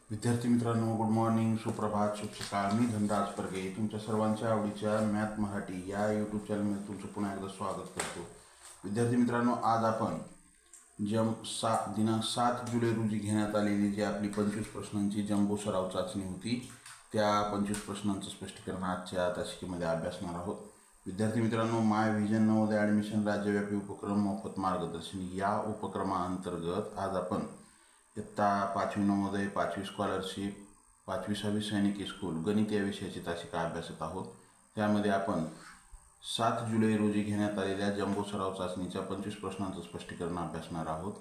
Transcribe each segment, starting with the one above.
विद्यार्थी मित्रांनो, good morning, सुप्रभात, शुभ सकाळ. मी धनराज परगे तुमच्या सर्वांच्या आवडीच्या मॅथ मराठी या यूट्यूब चॅनलमध्ये तुमचं पुन्हा एकदा स्वागत करतो. विद्यार्थी मित्रांनो, आज आपण दिनांक 7 जुलै रोजी घेण्यात आलेली जी आपली 25 प्रश्नांची जम्बो सराव चाचणी होती, त्या 25 प्रश्नांचं स्पष्टीकरण आजच्या तासिकेमध्ये अभ्यासणार आहोत. विद्यार्थी मित्रांनो, माय व्हिजन नवोदय ॲडमिशन राज्यव्यापी उपक्रम मोफत मार्गदर्शन या उपक्रमाअंतर्गत आज आपण इयत्ता 5वी नवोदय, 5वी स्कॉलरशिप, 5वी 6वी सैनिकी स्कूल गणित या विषयाची तासिका अभ्यासत आहोत. त्यामध्ये आपण 7 जुलै रोजी घेण्यात आलेल्या जम्बो सराव चाचणीच्या 25 प्रश्नांचं स्पष्टीकरण अभ्यासणार आहोत.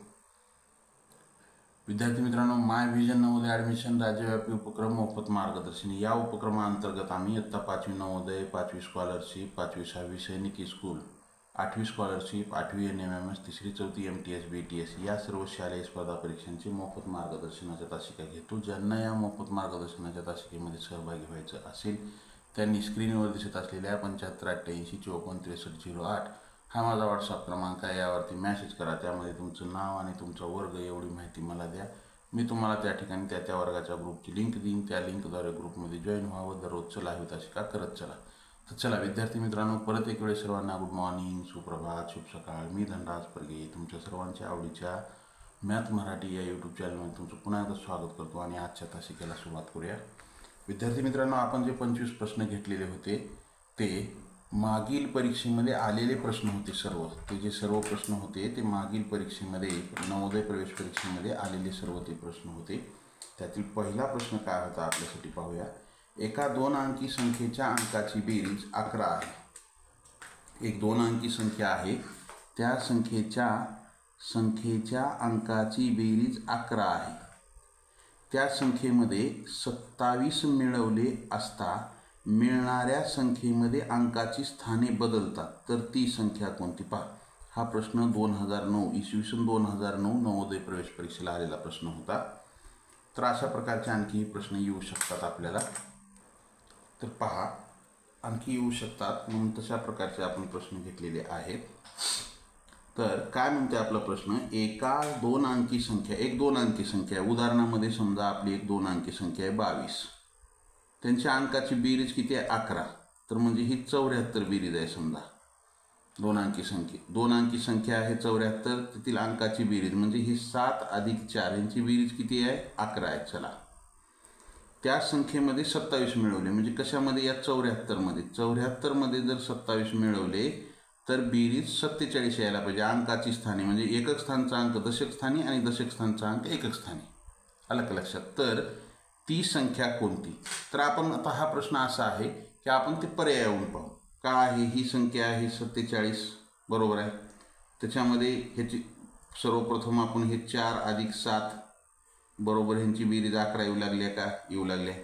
विद्यार्थी मित्रांनो, माय व्हिजन नवोदय ॲडमिशन राज्यव्यापी उपक्रम मोफत मार्गदर्शन या उपक्रमाअंतर्गत आम्ही इयत्ता 5वी नवोदय, 5वी स्कॉलरशिप, 5वी 6वी सैनिकी स्कूल, 8वी स्कॉलरशिप, 8वी NMMS, 3री 4थी MTS BTS या सर्व शालेय स्पर्धा परीक्षांची मोफत मार्गदर्शनाच्या तासिका घेतो. ज्यांना या मोफत मार्गदर्शनाच्या तासिकेमध्ये सहभागी व्हायचं असेल त्यांनी स्क्रीनवर दिसत असलेल्या 7588546308 हा माझा व्हॉट्सअप क्रमांक आहे, यावरती मॅसेज करा. त्यामध्ये तुमचं नाव आणि तुमचा वर्ग एवढी माहिती मला द्या. मी तुम्हाला त्या ठिकाणी त्या वर्गाच्या ग्रुपची लिंक देईन. त्या लिंकद्वारे ग्रुपमध्ये जॉईन व्हावं. दररोजचं लाईव्ह तासिका करत चला. तर चला विद्यार्थी मित्रांनो, परत एक वेळ सर्वांना गुड मॉर्निंग, सुप्रभात, शुभ सकाळ. मी धनराज परगे तुमच्या सर्वांच्या आवडीच्या मॅथ मराठी या यूट्यूब चॅनलमध्ये तुमचं पुन्हा एकदा स्वागत करतो आणि आजच्या तासिकेला सुरुवात करूया. विद्यार्थी मित्रांनो, आपण जे 25 प्रश्न घेतलेले होते ते मागील परीक्षेमध्ये आलेले प्रश्न होते. ते सर्व प्रश्न होते ते मागील परीक्षेमध्ये, नवोदय प्रवेश परीक्षेमध्ये आलेले सर्व ते प्रश्न होते. त्यातील पहिला प्रश्न काय होता आपल्यासाठी पाहूया. एका 2 अंकी संख्येच्या अंकाची बेरीज 11 आहे. एक 2 अंकी संख्या आहे, त्या संख्येच्या अंकाची बेरीज 11 आहे. त्या संख्येमध्ये 27 मिळवले असता मिळणाऱ्या संख्येमध्ये अंकाची स्थाने बदलतात, तर ती संख्या कोणती? पहा, हा प्रश्न 2009 इसवी 2009 नवोदय प्रवेश परीक्षेला आलेला प्रश्न होता. तर अशा प्रकारचे आणखी प्रश्न येऊ शकतात आपल्याला. तर पहा, आणखी येऊ शकतात म्हणून तशा प्रकारचे आपण प्रश्न घेतलेले आहेत. तर काय म्हणते आपला प्रश्न, एका 2 अंकी संख्या, एक 2 अंकी संख्या, उदाहरणामध्ये समजा आपली एक 2 अंकी संख्या आहे 22, त्यांच्या अंकाची बेरीज किती आहे? 11. तर म्हणजे ही 74 बेरीज आहे. समजा 2 अंकी संख्या आहे 74, त्यातील अंकाची बेरीज म्हणजे ही 7 अधिक 4 यांची बेरीज किती आहे? 11 आहे. चला, त्या संख्येमध्ये 27 मिळवले म्हणजे कशामध्ये? या 74 मध्ये जर 27 मिळवले तर बेरीज 47 यायला पाहिजे. अंकाची स्थाने म्हणजे एकक स्थानचा अंक दशक स्थानी आणि दशक स्थानचा अंक एकक स्थानी. आलं का लक्षात? तर ती संख्या कोणती? तर आपण आता हा प्रश्न असा आहे की आपण ते पर्यायावरून पाहू. का आहे ही संख्या आहे 47, बरोबर आहे. त्याच्यामध्ये ह्याची सर्वप्रथम आपण हे 4 अधिक 7 बरोबर, ह्यांची बेरीज 11 येऊ लागल्या का? येऊ लागल्या.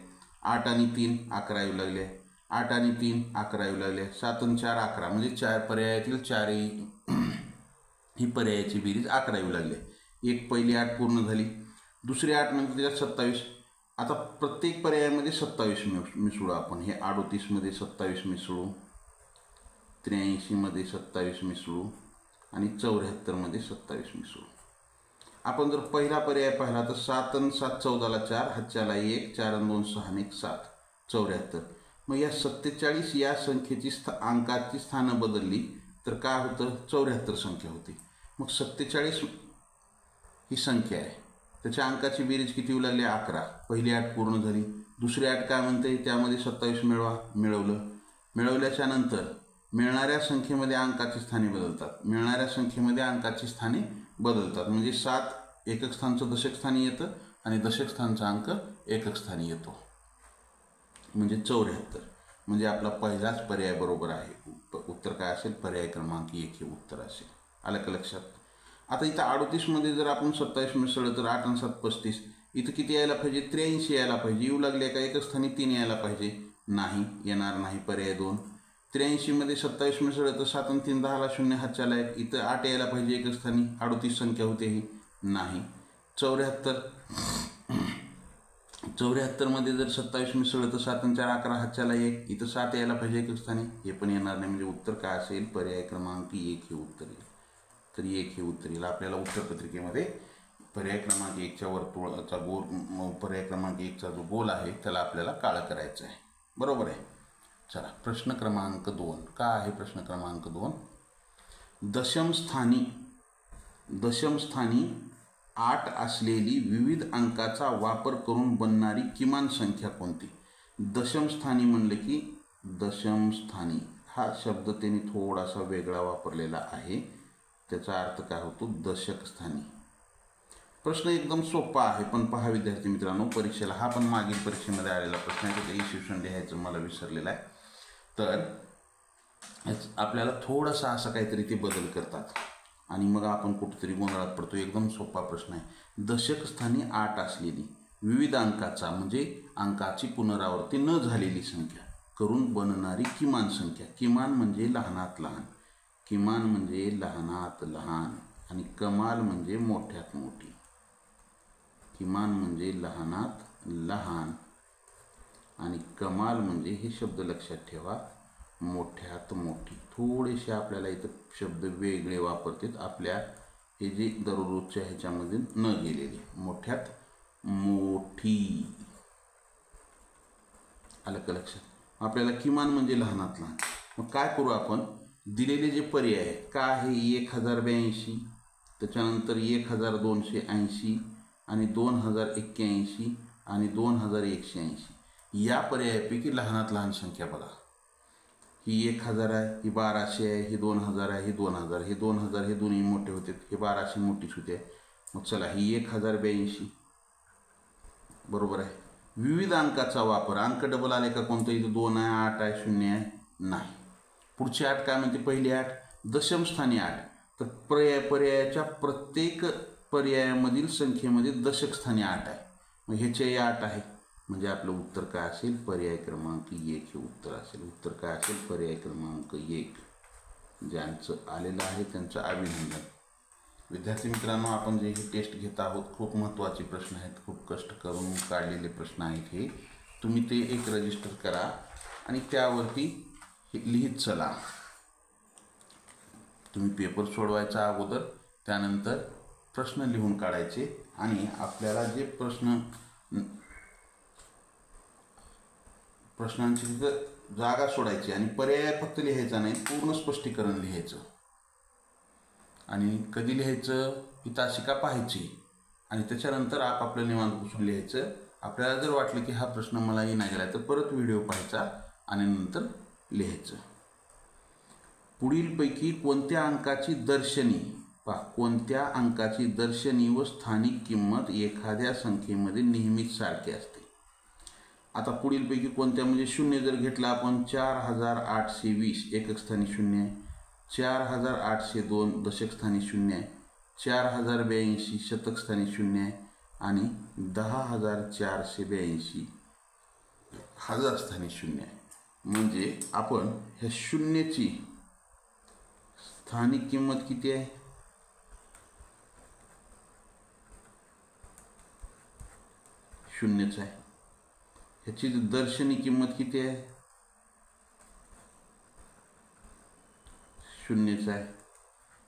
8 आणि 3 11 येऊ लागल्या. 8 आणि 3 11 येऊ लागल्या. 7 आणि 4 11 म्हणजे 4 पर्यायातील 4 ही पर्यायाची बेरीज 11 येऊ लागल्या. एक पहिली 8 पूर्ण झाली, दुसरी 8 नंतर त्याच्यात 27. आता प्रत्येक पर्यायामध्ये 27 मिसळू आपण. हे 38 मध्ये 27 मिसळू, 83 मध्ये 27 मिसळू आणि 74 मध्ये 27 मिसळू. आपण जर पहिला पर्याय पाहिला तर 7 आणि 7 14ला 4, हातच्याला 1, 4 आणि 2 6 आणि 1 7, 74. मग या 47 या संख्येची अंकाची स्थानं बदलली तर काय होतं? 74 संख्या होती. मग 47 ही संख्या आहे, त्याच्या अंकाची बेरीज किती येऊ लागली? 11. पहिली 8 पूर्ण झाली, दुसरी 8 काय म्हणते? त्यामध्ये 27 मिळवल्याच्या नंतर मिळणाऱ्या संख्येमध्ये अंकाची स्थाने बदलतात. म्हणजे 7 एकक स्थानचं दशक स्थानी येतं आणि दशक स्थानचा अंक एकक स्थानी येतो, म्हणजे 74. म्हणजे आपला पहिलाच पर्याय बरोबर आहे. उत्तर काय असेल? पर्याय क्रमांक 1 हे उत्तर असेल. आलं का लक्षात? आता इथं 38 मध्ये जर आपण 27 मिसळलं तर 8 आणि 7 35, इथं किती यायला पाहिजे? 83 यायला पाहिजे. येऊ लागले का? एकच स्थानी 3 यायला पाहिजे. नाही, येणार नाही. पर्याय 2. 83 मध्ये 27 मिसळलं तर 7 आणि 3 10ला 0, हातच्याला 1. इथं 8 यायला पाहिजे एकच स्थानी. 38 संख्या होते ही. नाही. 74 मध्ये जर 27 मिसळलं तर 7 आणि 4 11, हातच्याला 1. इथं 7 यायला पाहिजे एकच स्थानी. हे पण येणार नाही. म्हणजे उत्तर काय असेल? पर्याय क्रमांक 1 हे उत्तर येईल. तर 1 हे उत्तर येईल. आपल्याला उत्तरपत्रिकेमध्ये पर्याय क्रमांक 1च्या वर्तुळाचा गोल, पर्याय क्रमांक 1चा जो गोल आहे त्याला आपल्याला काळं करायचं आहे. बरोबर आहे. चला प्रश्न क्रमांक 2. का आहे प्रश्न क्रमांक 2? दशमस्थानी 8 असलेली विविध अंकाचा वापर करून बनणारी किमान संख्या कोणती? दशमस्थानी म्हणले की दशमस्थानी हा शब्द त्यांनी थोडासा वेगळा वापरलेला आहे. त्याचा अर्थ काय होतो? दशक स्थानी. प्रश्न एकदम सोपा आहे, पण पहा विद्यार्थी मित्रांनो, परीक्षेला हा पण मागील परीक्षेमध्ये आलेला प्रश्न आहे. त्याचं इशिवशन लिहायचं मला विसरलेलं आहे. तर आपल्याला थोडासा असं काहीतरी ते बदल करतात आणि मग आपण कुठेतरी गोंधळात पडतो. एकदम सोपा प्रश्न आहे. दशक स्थानी 8 असलेली विविध अंकाचा म्हणजे अंकाची पुनरावृत्ती न झालेली संख्या करून बनणारी किमान संख्या. किमान म्हणजे लहानात लहान, किमान म्हणजे लहानात लहान आणि कमाल म्हणजे मोठ्यात मोठी. किमान म्हणजे लहानात लहान आणि कमाल म्हणजे, हे शब्द लक्षात ठेवा, मोठ्यात मोठी. थोडेसे आपल्याला इथं शब्द वेगळे वापरतात आपल्या हे जे दररोजच्या ह्याच्यामध्ये न गेलेले. मोठ्यात मोठी. आलं का लक्षात? आपल्याला किमान म्हणजे लहानात लहान. मग काय करू आपण? दिलेले जे पर्याय आहेत का आहे 1082, त्याच्यानंतर 1280 आणि 2081 आणि 2180. या पर्यायापैकी लहानात लहान संख्या बघा. ही 1000 आहे, ही 1200 आहे, ही 2000 आहे, ही 2000. हे 2000 हे दोन्ही मोठे होते, हे 1200 मोठीच होते. मग चला ही 1082 बरोबर आहे. विविध अंकाचा वापर, अंक डबल आले का कोणतं? इथं 2 आहे, 8 आहे, 0 आहे, नाही. पुढची 8 काय म्हणते? पहिली 8 दशमस्थानी 8. तर पर्यायाच्या प्रत्येक पर्यायामधील संख्येमध्ये दशकस्थानी 8 आहे. मग ह्याचे 8 आहे म्हणजे आपलं उत्तर काय असेल? पर्याय क्रमांक 1 हे उत्तर असेल. उत्तर काय असेल? पर्याय क्रमांक 1. ज्यांचं आलेलं आहे त्यांचं अभिनंदन. विद्यार्थी मित्रांनो, आपण जे हे टेस्ट घेत आहोत खूप महत्त्वाचे प्रश्न आहेत, खूप कष्ट करून काढलेले प्रश्न आहेत. हे तुम्ही ते एक रजिस्टर करा आणि त्यावरती लिहित चला. तुम्ही पेपर सोडवायचा अगोदर, त्यानंतर प्रश्न लिहून काढायचे आणि आपल्याला जे प्रश्नांची तिथं जागा सोडायची आणि पर्याय फक्त लिहायचा नाही, पूर्ण स्पष्टीकरण लिहायचं. आणि कधी लिहायचं? ही तासिका पाहायची आणि त्याच्यानंतर आपापलं निवांत बसून लिहायचं. आपल्याला जर वाटलं की हा प्रश्न मला येणार गेला तर परत व्हिडिओ पाहायचा आणि नंतर लिहायचं. पुढीलपैकी कोणत्या अंकाची दर्शनी व स्थानिक किंमत एखाद्या संख्येमध्ये नेहमीच सारखी असते? आता पुढीलपैकी कोणत्या म्हणजे शून्य जर घेतला आपण, 4820 एककस्थानी शून्य आहे, 4802 दशकस्थानी शून्य आहे, 4082 शतकस्थानी शून्य आहे आणि 10482 हजारस्थानी शून्य आहे. म्हणजे आपण ह्या शून्याची स्थानिक किंमत किती आहे? शून्यच आहे. ह्याची दर्शनी किंमत किती आहे? शून्यच आहे.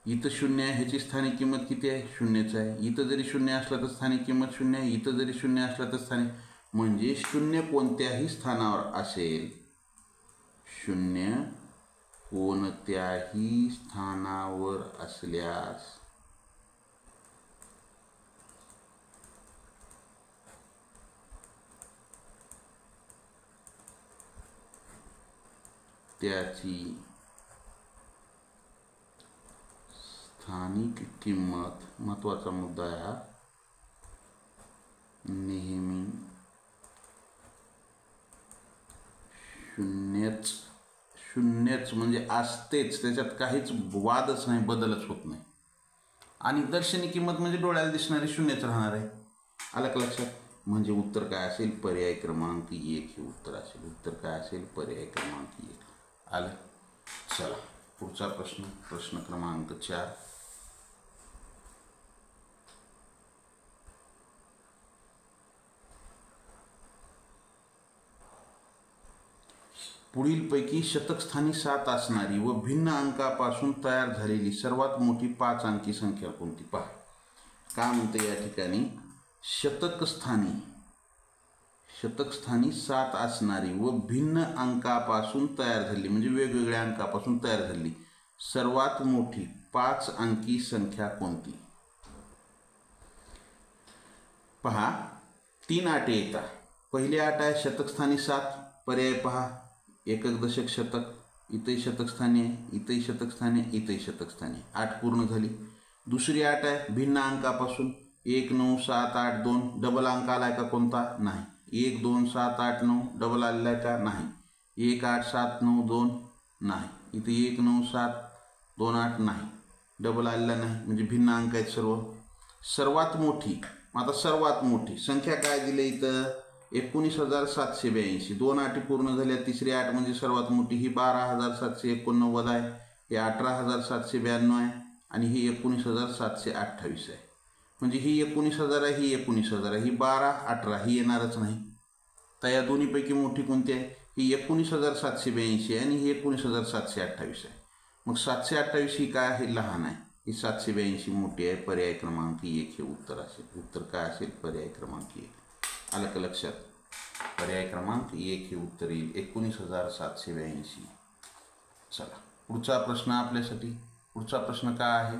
इथं शून्य आहे, ह्याची स्थानिक किंमत किती आहे? शून्यच आहे. इथं जरी शून्य असला तर स्थानिक किंमत शून्य आहे, इथं जरी शून्य असला तर स्थानिक, म्हणजे शून्य कोणत्याही स्थानावर असेल, शून्य कोणत्याही स्थानावर असल्यास त्याची स्थानिक किंमत, महत्त्वाचा मुद्दा आहे हा, नेहमी शून्यच म्हणजे असतेच, त्याच्यात काहीच वादच नाही, बदलच होत नाही. आणि दर्शनी किंमत म्हणजे डोळ्याला दिसणारी शून्यच राहणार आहे. आलं का लक्षात? म्हणजे उत्तर काय असेल? पर्याय क्रमांक 1 हे उत्तर असेल. उत्तर काय असेल? पर्याय क्रमांक 1. आलं. चला पुढचा प्रश्न क्रमांक 4. पुढीलपैकी शतकस्थानी 7 असणारी व भिन्न अंकापासून तयार झालेली सर्वात मोठी 5 अंकी संख्या कोणती? पहा का म्हणते या ठिकाणी शतक स्थानी 7 असणारी व भिन्न अंकापासून तयार झाली, म्हणजे वेगवेगळ्या अंकापासून तयार झाली सर्वात मोठी 5 अंकी संख्या कोणती? पहा, 3 अटी येतात. पहिली अट आहे शतकस्थानी 7. पर्याय पहा, एकक दशक शतक, इथंही शतकस्थानी आहे, इथंही शतकस्थानी आहे, इथंही शतकस्थानी. 8 पूर्ण झाली. दुसरी अट आहे भिन्न अंकापासून 1 9 7 8 2. डबल अंक आलाय का कोणता? नाही. 1 2 7 8 9 डबल आलेला आहे का? नाही. 1 8 7 9 2 नाही. इथे 1 9 7 2 8 नाही, डबल आलेला नाही, म्हणजे भिन्न अंक आहेत सर्व. सर्वात मोठी, आता सर्वात मोठी संख्या काय दिली इथं? 19,782. 2 अटी पूर्ण झाल्या. तिसरी अट म्हणजे सर्वात मोठी ही 12,789 आहे, ही 18,792 आहे आणि ही 19,728 आहे. म्हणजे ही 19,000 आहे, ही 19,000 आहे, ही 12 18 ही येणारच नाही. तर या दोन्हीपैकी मोठी कोणती आहे? ही 19,782 आहे आणि ही 19,728 आहे. मग 728 ही काय आहे? लहान आहे. ही 782 मोठी आहे. पर्याय क्रमांक 1 हे उत्तर असेल. उत्तर काय असेल? पर्याय क्रमांक 1. आलं का लक्षात? पर्याय क्रमांक 1 हे उत्तर येईल, 19,782. चला पुढचा प्रश्न आपल्यासाठी. पुढचा प्रश्न काय आहे?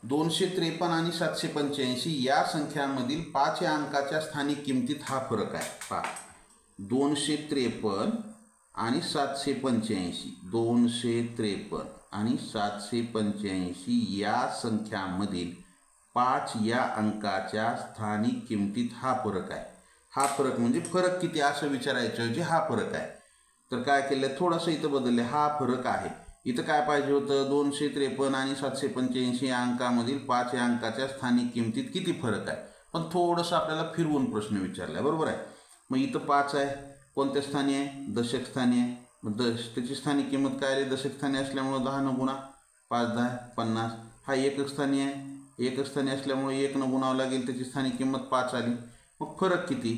253 आणि 785 या संख्यांमधील 5 या अंकाच्या स्थानिक किमतीत हा फरक आहे. पहा, 253 आणि 785, 253 आणि 785 या संख्यांमधील 5 या अंकाच्या स्थानिक किमतीत हा फरक आहे. हा फरक म्हणजे फरक किती असं विचारायचं जे हा फरक आहे. तर काय केलं? थोडंसं इथं बदलले. हा फरक आहे. इथं काय पाहिजे होतं? 253 आणि 785 या अंकामधील 5 या अंकाच्या स्थानिक किमतीत किती फरक आहे. पण थोडंसं आपल्याला फिरवून प्रश्न विचारला, बरोबर आहे. मग इथं 5 आहे, कोणत्या स्थानी आहे? दशक स्थानी आहे. मग त्याची स्थानिक किंमत काय आहे? दशक स्थानी असल्यामुळं 10 न गुणा 5 10 50. हा एकक स्थानी आहे, एकक स्थानी असल्यामुळे 1 न गुणावं लागेल, त्याची स्थानिक किंमत 5 आली. मग फरक किती?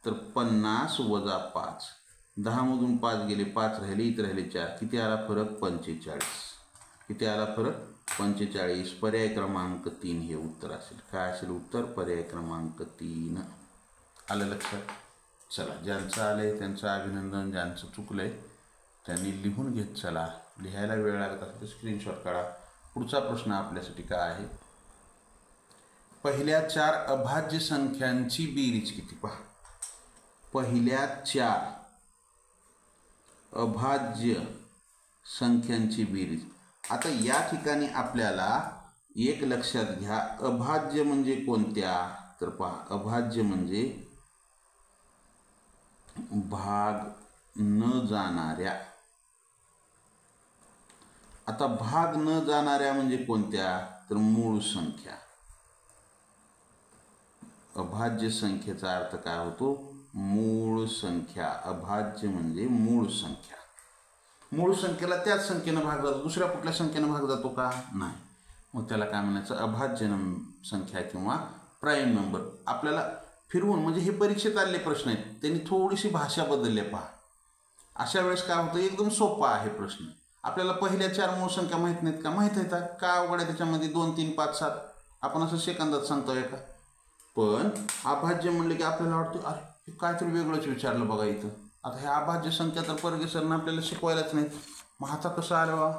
तर 50 वजा 5. 10 मधून 5 गेले, 5 राहिले, इथं राहिले 4. किती आला फरक? 45. किती आला फरक? 45. पर्याय क्रमांक 3 हे उत्तर असेल. काय असेल उत्तर? पर्याय क्रमांक 3. आलं लक्षात? चला, ज्यांचं आलंय त्यांचं अभिनंदन, ज्यांचं चुकलंय त्यांनी लिहून घेत चला. लिहायला वेळ लागत असेल तर स्क्रीनशॉट काढा. पुढचा प्रश्न आपल्यासाठी काय आहे? पहिल्या 4 अभाज्य संख्यांची बेरीज किती? पहा, पहिल्या 4 अभाज्य संख्यांची बेरीज. आता या ठिकाणी आपल्याला एक लक्षात घ्या, अभाज्य म्हणजे कोणत्या? तर पहा, अभाज्य म्हणजे भाग न जाणाऱ्या. आता भाग न जाणाऱ्या म्हणजे कोणत्या? तर मूळ संख्या. अभाज्य संख्येचा अर्थ काय होतो? मूळ संख्या. अभाज्य म्हणजे मूळ संख्या. मूळ संख्येला त्याच संख्येनं भाग जातो, दुसऱ्या कुठल्या संख्येनं भाग जातो का? नाही. मग त्याला काय म्हणायचं? अभाज्य संख्या किंवा प्राईम नंबर. आपल्याला फिरवून, म्हणजे हे परीक्षेत आलेले प्रश्न आहेत, त्यांनी थोडीशी भाषा बदलली. पहा, अशा वेळेस काय होतं? एकदम सोपा आहे प्रश्न. आपल्याला पहिल्या 4 मूळ संख्या माहीत नाहीत का? माहीत आहेत. का अवघड आहे त्याच्यामध्ये? 2 3 5 7 आपण असं सेकंदात सांगतोय का? पण अभाज्य म्हणले की आपल्याला वाटतं अरे हे काहीतरी वेगळंच विचारलं बघा इथं. आता ह्या अभाज्य संख्या तर परगे सरनं आपल्याला शिकवायलाच नाही, मग आता कसं आलं बा?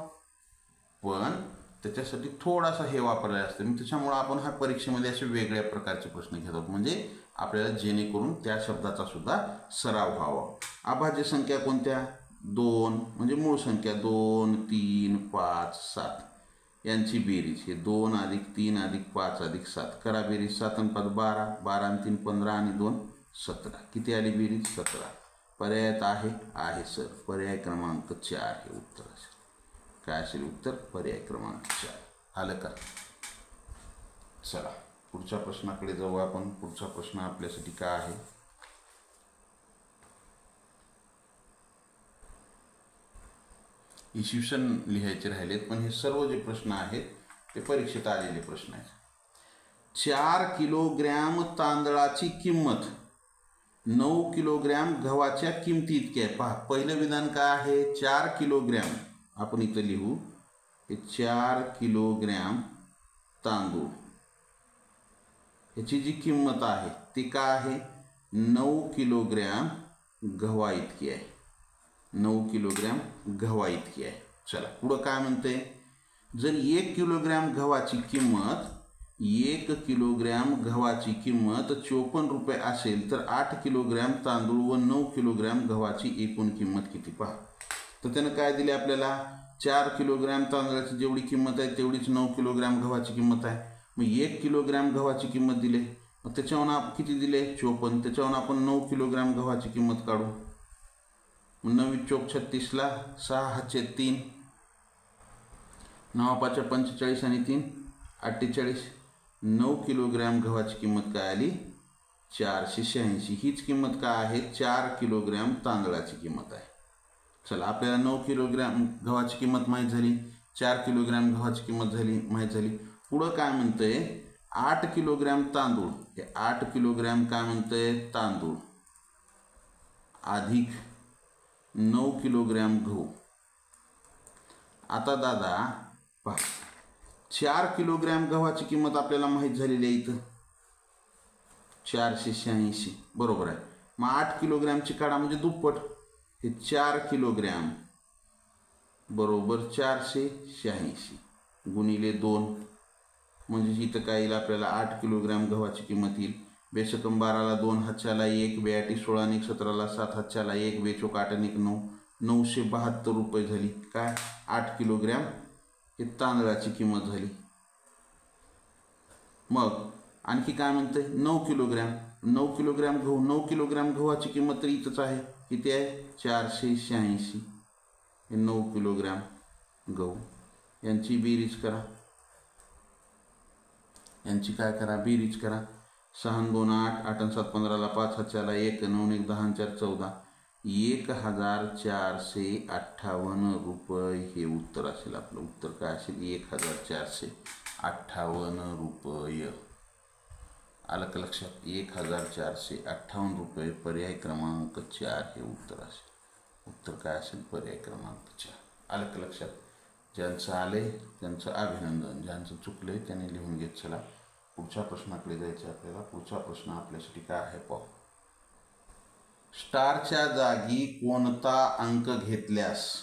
पण त्याच्यासाठी थोडासा हे वापरलेला असतं. मग त्याच्यामुळं आपण हा परीक्षेमध्ये असे वेगळ्या प्रकारचे प्रश्न घेत आहोत, म्हणजे आपल्याला जेणेकरून त्या शब्दाचा सुद्धा सराव व्हावा. अभाज्य संख्या कोणत्या? 2 म्हणजे मूळ संख्या. 2 3 5 7 यांची बेरीज. हे 2 अधिक 3 अधिक 5 अधिक 7 करा बेरीज. 7 आणि 5 12, 12 आणि 3 15 आणि 2 17. किती आली बेरीज? 17. पर्यायात आहे सर. पर्याय क्रमांक 4 हे उत्तर असेल. काय असेल उत्तर? पर्याय क्रमांक 4. आलं का? चला पुढच्या प्रश्नाकडे जाऊ आपण. पुढचा प्रश्न आपल्यासाठी काय आहे? इसवीसन लिहायचे राहिलेत, पण हे सर्व जे प्रश्न आहेत ते परीक्षेत आलेले प्रश्न आहेत. 4 किलोग्रॅम तांदळाची किंमत 9 किलोग्रॅम गव्हाच्या किमती इतकी आहे. पहा, पहिलं विधान काय आहे? 4 किलोग्रॅम. आपण इथं लिहू, हे 4 किलोग्रॅम तांदूळ याची जी किंमत आहे ती काय आहे 9 किलोग्रॅम गव्हा इतकी आहे. 9 किलोग्रॅम गव्हा इतकी आहे. चला पुढं काय म्हणते, जर 1 किलोग्रॅम गव्हाची किंमत 1 किलोग्रॅम गव्हाची किंमत 54 रुपये असेल तर 8 किलोग्रॅम तांदूळ व 9 किलोग्रॅम गव्हाची एकूण किंमत किती पहा. तर त्यानं काय दिले आपल्याला 4 किलोग्रॅम तांदळाची जेवढी किंमत आहे तेवढीच 9 किलोग्रॅम गव्हाची किंमत आहे. मग 1 किलोग्रॅम गव्हाची किंमत दिले, मग त्याच्यावरून किती दिले 54, त्याच्यावरून आपण 9 किलोग्रॅम गव्हाची किंमत काढू. 9 चौक 36ला 6 हातचे 3, 9 पाचे 45 आणि 3 48. 9 किलोग्रॅम गव्हाची किंमत काय आली 486. हीच किंमत काय आहे 4 किलोग्रॅम तांदळाची किंमत आहे. चला आपल्याला 9 किलोग्रॅम गव्हाची किंमत माहीत झाली, 4 किलोग्रॅम गव्हाची किंमत माहीत झाली. पुढं काय म्हणतंय 8 किलोग्रॅम तांदूळ, हे 8 किलोग्रॅम काय म्हणतंय तांदूळ अधिक 9 किलोग्रॅम गहू. आता दादा पहा 4 किलोग्रॅम गव्हाची किंमत आपल्याला माहीत झालेली आहे इथं 486 बरोबर आहे. मग 8 किलोग्रॅमची काढा म्हणजे दुप्पट, हे 4 किलोग्रॅम बरोबर 486 गुणिले 2 म्हणजे इथं काय येईल आपल्याला 8 किलोग्रॅम गव्हाची किंमत येईल. बेसकम 12ला 2 हातच्याला 1, 2 16 आणि 17ला 7 हातच्याला 1, 2 चौक 8 आणि 9, 972 रुपये झाली. काय 8 किलोग्रॅम हे तांदळाची किंमत झाली. मग आणखी काय म्हणते 9 किलोग्रॅम, 9 किलोग्रॅम गहू, 9 किलोग्रॅम गव्हाची किंमत तर इथंच आहे, किती आहे 486. हे 9 किलोग्रॅम गहू, यांची बेरीज करा, यांची काय करा बेरीज करा. 6 2 8, 8 7 15ला 5 हातच्याला 1, 9 1 10 4 14, 1458 रुपये हे उत्तर असेल. आपलं उत्तर काय असेल 1458 रुपये. आलं का लक्षात 1458 रुपये. पर्याय क्रमांक 4 हे उत्तर असेल. उत्तर काय असेल पर्याय क्रमांक 4. आलं का लक्षात. ज्यांचं आलंय त्यांचं अभिनंदन, ज्यांचं चुकलंय त्यांनी लिहून घेत चला. पुढच्या प्रश्नाकडे जायचं आपल्याला. पुढचा प्रश्न आपल्यासाठी काय आहे पाहू. स्टारच्या जागी कोणता अंक घेतल्यास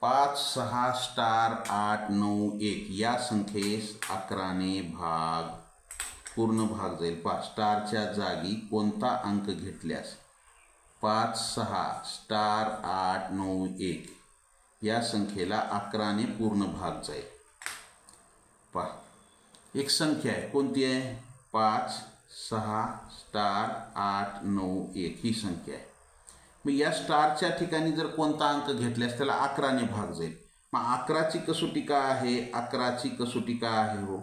5 6 स्टार 8 9 1 या संख्येस 11ने पूर्ण भाग जाईल. 5 स्टारच्या जागी कोणता अंक घेतल्यास 5 6 स्टार 8 9 1 या संख्येला 11ने पूर्ण भाग जाईल. पहा एक संख्या आहे, कोणती आहे 5 6 स्टार 8 9 1 ही संख्या आहे. मग या स्टारच्या ठिकाणी जर कोणता अंक घेतल्यास त्याला 11ने भाग जाईल. मग 11ची कसोटी काय आहे, 11ची कसोटी काय आहे हो,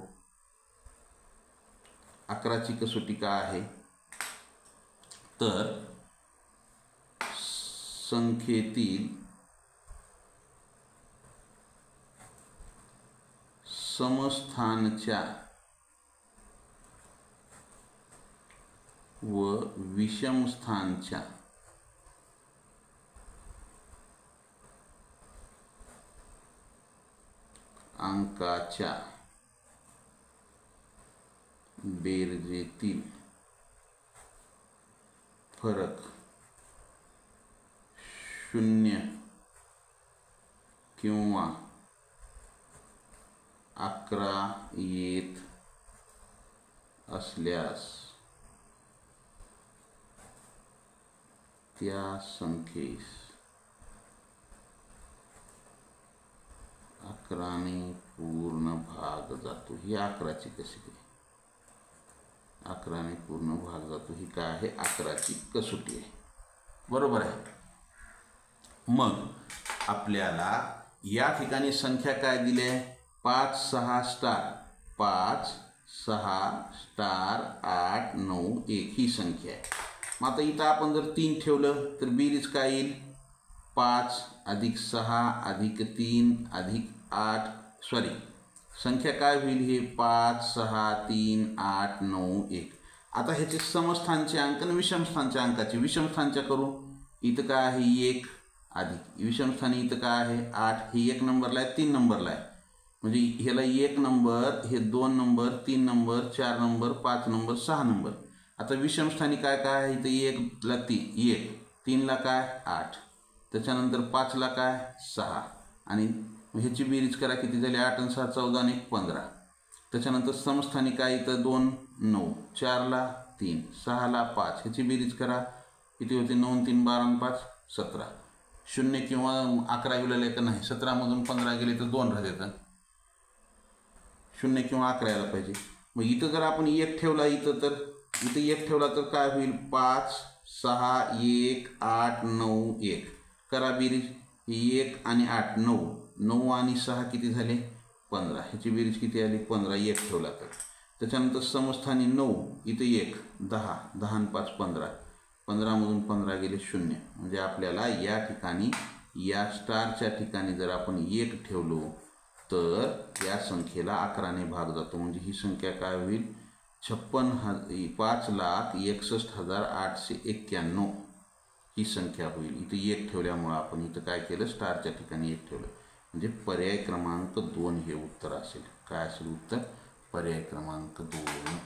11ची कसोटी काय आहे तर संख्येतील समस्थानच्या व विषमस्थानच्या अंकाच्या बेरजेतील फरक 0 किंवा 11 येत असल्यास त्या संख्येस 11ने पूर्ण भाग जातो. ही 11ची कसोटी, 11ने पूर्ण भाग जातो. ही काय आहे 11ची कसोटी आहे. बरोबर आहे. मग आपल्याला या ठिकाणी संख्या काय दिली आहे 5 6 स्टार 5 6 स्टार 8 9 1 ही संख्या आहे. मग आता इथं आपण जर 3 ठेवलं तर बेरीज काय येईल 5 अधिक 6 अधिक 3 अधिक 8 संख्या काय होईल हे 5 6 3 8 9 1. आता ह्याचे समस्थानचे अंक आणि विषमस्थानच्या अंकाचे विषमस्थानच्या करू. इथं काय आहे 1 अधिक विषमस्थानी इथं काय आहे 8. ही 1 नंबरला आहे 3 नंबरला आहे. म्हणजे ह्याला 1 नंबर, हे 2 number, 3 number, 4 number, 5 number, 6 number. आता विषमस्थानी काय काय आहे इथं? 1ला 1, 3ला काय 8, त्याच्यानंतर 5ला काय 6, आणि ह्याची बेरीज करा किती झाली? 8 आणि 6 14 आणि 15. त्याच्यानंतर समस्थानी काय इथं? 2 9, 4ला 3, 6ला 5, ह्याची बेरीज करा किती होते? 9 आणि 3 12 आणि 5 17. 0 किंवा 11 गेलेलं का नाही? 17मधून 15 गेले तर 2 राहतात. 0 किंवा 11 यायला पाहिजे. मग इथं जर आपण 1 ठेवला इथं, तर इथं 1 ठेवला तर काय होईल? 5 6 1 8 9 1. करा बेरीज. 1 आणि 8 9, 9 आणि 6 किती झाले? 15. ह्याची बेरीज किती आली? 15. 1 ठेवला तर. त्याच्यानंतर समस्थानी 9, इथं 1 10, 10 आणि 5 15, 15मधून 15 गेले 0. म्हणजे आपल्याला या ठिकाणी, या स्टारच्या ठिकाणी जर आपण 1 ठेवलो तर या संख्येला 11ने भाग जातो. म्हणजे ही संख्या काय होईल? 5,61,891 ही संख्या होईल. इथं 1 ठेवल्यामुळं आपण इथं काय केलं? स्टारच्या ठिकाणी 1 ठेवलं. म्हणजे पर्याय क्रमांक 2 हे उत्तर असेल. काय असेल उत्तर? पर्याय क्रमांक 2.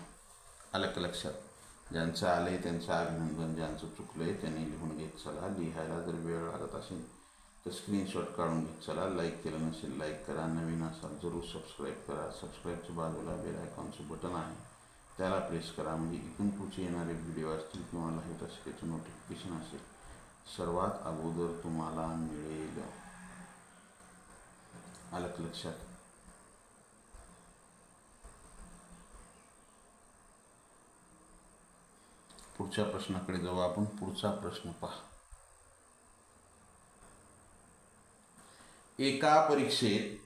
आलं का लक्षात? ज्यांचं आलंय त्यांचं अभिनंदन, ज्यांचं चुकलंय त्यांनी लिहून घेत चला. लिहायला जर वेळ लागत असेल तर स्क्रीनशॉट काढून घेत चला. लाईक केलं नसेल लाईक करा. नवीन असाल जरूर सबस्क्राईब करा. सबस्क्राईबच्या बाजूला बेल आयकॉनचं बटन आहे, त्याला प्रेस करा. म्हणजे इथून पुढचे येणारे व्हिडिओ असतील किंवा लाईव्ह असेल त्याचं नोटिफिकेशन असेल सर्वात अगोदर तुम्हाला मिळेल. आलं का लक्षात? पुढच्या प्रश्नाकडे जाऊ आपण. पुढचा प्रश्न पहा. एका परीक्षेत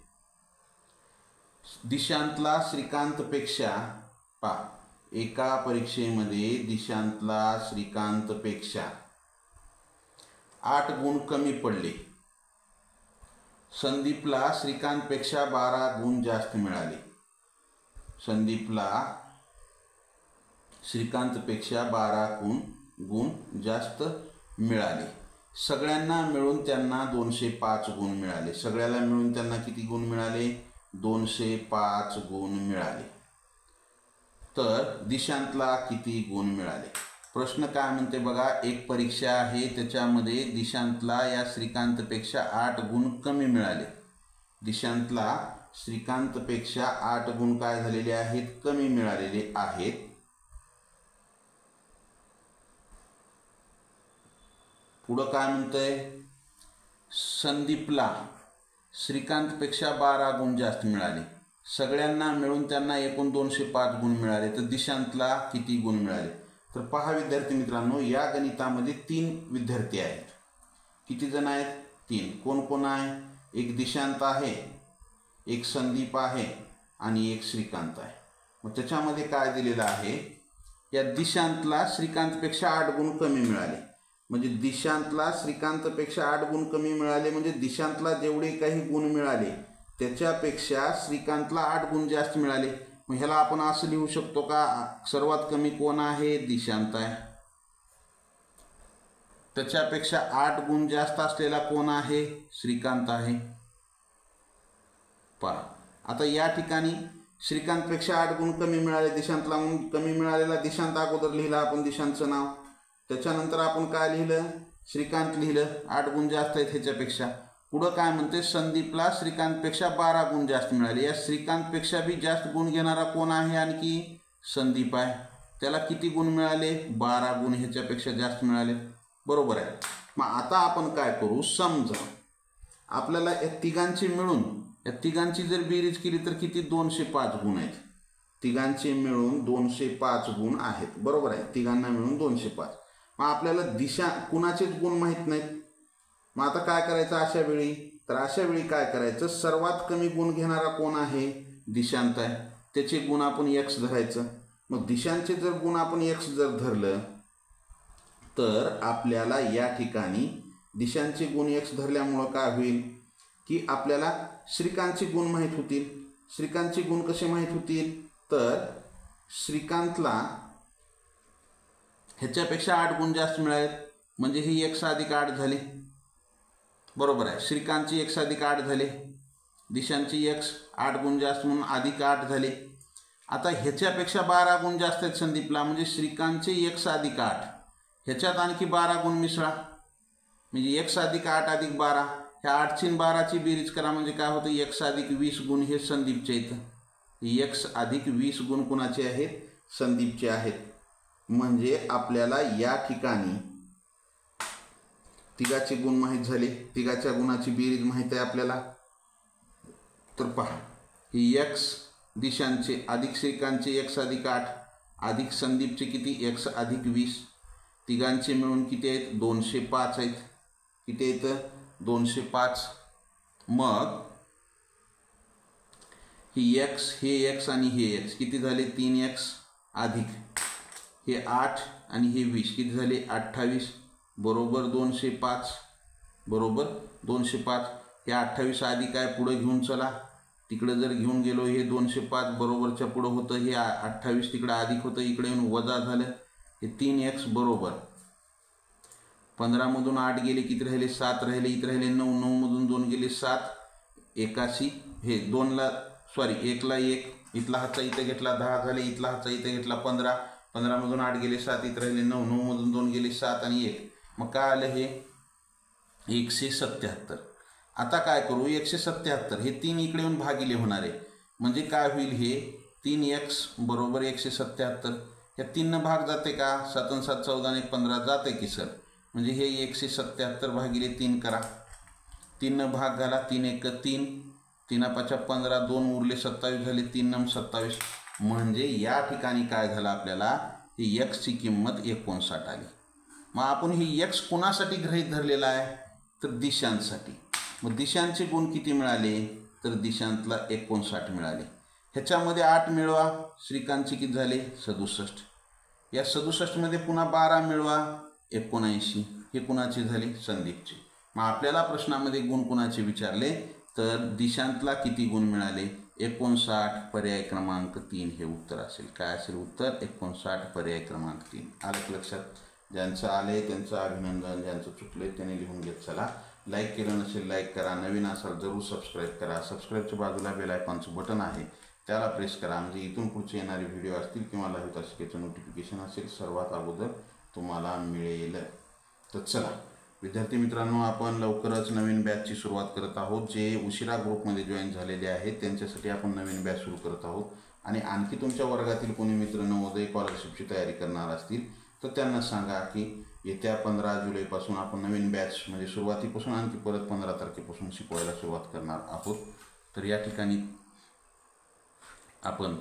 दिशांतला श्रीकांतपेक्षा एका परीक्षेमध्ये दिशांतला श्रीकांतपेक्षा 8 गुण कमी पडले. संदीपला श्रीकांतपेक्षा 12 गुण जास्त मिळाले. संदीपला श्रीकांतपेक्षा 12 गुण जास्त मिळाले. सगळ्यांना मिळून त्यांना 205 गुण मिळाले. सगळ्याला मिळून त्यांना किती गुण मिळाले? 205 गुण मिळाले. तर दिशांतला किती गुण मिळाले? प्रश्न काय म्हणते बघा. एक परीक्षा आहे, त्याच्यामध्ये दिशांतला या श्रीकांतपेक्षा 8 गुण कमी मिळाले. दिशांतला श्रीकांतपेक्षा 8 गुण काय झालेले आहेत? कमी मिळालेले आहेत. पुढं काय म्हणतंय? संदीपला श्रीकांतपेक्षा 12 गुण जास्त मिळाले. सगळ्यांना मिळून त्यांना एकूण 205 गुण मिळाले. तर दिशांतला किती गुण मिळाले? तर पहा विद्यार्थी मित्रांनो, या गणितामध्ये 3 विद्यार्थी आहेत. किती जण आहेत? 3. कोण कोण आहे? एक दिशांत आहे, एक संदीप आहे आणि एक श्रीकांत आहे. मग त्याच्यामध्ये काय दिलेलं आहे? या दिशांतला श्रीकांतपेक्षा 8 गुण कमी मिळाले. म्हणजे दिशांतला श्रीकांतपेक्षा 8 गुण कमी मिळाले म्हणजे दिशांतला जेवढे काही गुण मिळाले त्याच्यापेक्षा श्रीकांतला 8 गुण जास्त मिळाले. मग ह्याला आपण असं लिहू शकतो का? सर्वात कमी कोण आहे? दिशांत आहे. त्याच्यापेक्षा 8 गुण जास्त असलेला कोण आहे? श्रीकांत आहे. पहा आता या ठिकाणी श्रीकांतपेक्षा 8 गुण कमी मिळाले. दिशांतला कमी मिळालेला दिशांत अगोदर लिहिला आपण, दिशांतचं नाव. त्याच्यानंतर आपण काय लिहिलं? श्रीकांत लिहिलं. 8 गुण जास्त आहेत ह्याच्यापेक्षा. पुढं काय म्हणते? संदीपला श्रीकांतपेक्षा 12 गुण जास्त मिळाले. या श्रीकांतपेक्षा बी जास्त गुण घेणारा कोण आहे? आणखी संदीप आहे. त्याला किती गुण मिळाले? 12 गुण ह्याच्यापेक्षा जास्त मिळाले. बरोबर आहे. मग आता आपण काय करू? समजा आपल्याला या तिघांची मिळून, या तिघांची जर बेरीज केली तर किती? 205 गुण आहेत. तिघांचे मिळून 205 गुण आहेत. बरोबर आहे. तिघांना मिळून 205. मग आपल्याला दिशा कुणाचेच गुण माहीत नाहीत. मग आता काय करायचं अशा वेळी? तर अशा वेळी काय करायचं? सर्वात कमी गुण घेणारा कोण आहे? दिशांत आहे. त्याचे गुण आपण x धरायचं. मग दिशांचे जर गुण आपण x जर धरलं तर आपल्याला या ठिकाणी दिशांचे गुण x धरल्यामुळं काय होईल की आपल्याला श्रीकांतचे गुण माहीत होतील. श्रीकांतचे गुण कसे माहीत होतील? तर श्रीकांतला ह्याच्यापेक्षा 8 गुण जास्त मिळाले म्हणजे ही x अधिक 8 झाले. बरोबर आहे. श्रीकांतची x अधिक 8 झाले. दिशांचे x 8 गुण जास्त म्हणून अधिक 8 झाले. आता ह्याच्यापेक्षा 12 गुण जास्त आहेत संदीपला, म्हणजे श्रीकांतचे x अधिक 8, ह्याच्यात आणखी 12 गुण मिसळा, म्हणजे x अधिक 8 अधिक 12, ह्या 8ची आणि 12ची बेरीज करा, म्हणजे काय होतं x अधिक 20 गुण हे संदीपचे आहेत. x अधिक 20 गुण कुणाचे आहेत? संदीपचे आहेत. म्हणजे आपल्याला या ठिकाणी तिघाचे गुण माहीत झाले, तिघाच्या गुणाची बेरीज माहीत आहे आपल्याला. तर पहा, ही x दिशांचे अधिक श्रीकांतचे x अधिक 8 अधिक संदीपचे किती x अधिक 20, तिघांचे मिळून किती आहेत? 205 आहेत. किती आहेत? 205. मग ही x, हे x आणि हे x किती झाले? 3x अधिक हे 8 आणि हे 20 किती झाले? 28 बरोबर 205 बरोबर 205. हे 28 अधिक आहे, पुढे घेऊन चला, तिकडे जर घेऊन गेलो हे 205 बरोबरच्या पुढे होतं, हे 28 तिकडे अधिक होतं, इकडे येऊन वजा झालं, हे 3x बरोबर 15 मधून 8 गेले किती राहिले? 7 राहिले, इथे राहिले 9, 9 मधून 2 गेले 7, 81 हे 2ला सॉरी 1ला 1, इथला हातचा इथे घेतला 10 झाले, इथला हातचा इथे घेतला 15, 15 मधून 8 गेले 7, इथे राहिले 9, 9 मधून 2 गेले 7 आणि 1, मग काय आलं? हे 177. आता काय करू? 177 हे 3 इकडे येऊन भागिले होणार आहे, म्हणजे काय होईल? हे 3x बरोबर 177. या 3 भाग जाते का? 7 आणि 7 14 आणि 15 जाते की सर, म्हणजे हे 177 भागिले 3 करा, 3 भाग घाला, 3 1 3, 3 5 15, 2 उरले 27 झाले, 3 9 27. म्हणजे या ठिकाणी काय झालं आपल्याला? ही x ची किंमत 59 आली. मग आपण ही x कोणासाठी गृहीत धरलेला आहे? तर दिशांसाठी. मग दिशांचे गुण किती मिळाले? तर दिशांतला 59 मिळाले. ह्याच्यामध्ये 8 मिळवा, श्रीकांतचे किती झाले? 67. या 67 मध्ये पुन्हा 12 मिळवा, 79. हे कुणाचे झाले? संदीपचे. मग आपल्याला प्रश्नामध्ये गुण कुणाचे विचारले? तर दिशांतला किती गुण मिळाले? 59. पर्याय क्रमांक 3 हे उत्तर असेल. काय असेल उत्तर? 59 पर्याय क्रमांक 3. आलं लक्षात? ज्यांचं आले त्यांचं अभिनंदन, ज्यांचं चुकले त्यांनी लिहून घेत चला. लाईक केलं नसेल लाईक करा, नवीन असाल जरूर सबस्क्राईब करा. सबस्क्राईबच्या बाजूला बेल आयकॉनचं बटन आहे, त्याला प्रेस करा, म्हणजे इथून पुढचे येणारे व्हिडिओ असतील किंवा लाईव्ह तासिकेचं नोटिफिकेशन असेल सर्वात अगोदर तुम्हाला मिळेल. तर चला विद्यार्थी मित्रांनो, आपण लवकरच नवीन बॅचची सुरुवात करत आहोत. जे उशिरा ग्रुपमध्ये जॉईन झालेले आहेत त्यांच्यासाठी आपण नवीन बॅच सुरू करत आहोत. आणि आणखी तुमच्या वर्गातील कोणी मित्र नवोदय स्कॉलरशिपची तयारी करणार असतील तर त्यांना सांगा की येत्या 15 जुलैपासून आपण नवीन बॅच म्हणजे सुरुवातीपासून आणखी परत 15 तारखेपासून शिकवायला सुरुवात करणार आहोत. तर या ठिकाणी आपण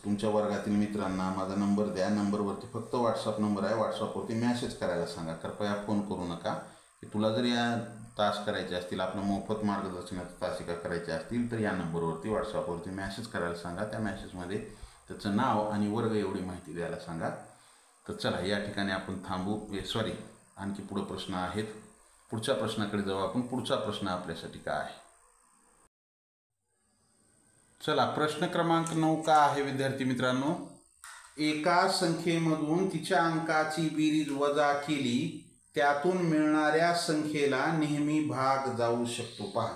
तुमच्या वर्गातील मित्रांना माझा नंबर द्या, नंबरवरती फक्त व्हॉट्सअप नंबर आहे, व्हॉट्सअपवरती मेसेज करायला सांगा. कृपया फोन करू नका. की तुला जर या तास करायचे असतील, आपलं मोफत मार्गदर्शनाचे तासिका करायचे असतील तर या नंबरवरती व्हॉट्सअपवरती मेसेज करायला सांगा. त्या मेसेजमध्ये त्याचं नाव आणि वर्ग एवढी माहिती द्यायला सांगा. तर चला या ठिकाणी आपण थांबू. आणखी पुढे प्रश्न आहेत, पुढच्या प्रश्नाकडे जाऊ आपण. पुढचा प्रश्न आपल्यासाठी काय आहे? चला प्रश्न क्रमांक 9 का आहे विद्यार्थी मित्रांनो? एका संख्येमधून तिच्या अंकाची बेरीज वजा केली त्यातून मिळणाऱ्या संख्येला नेहमी भाग जाऊ शकतो. पहा,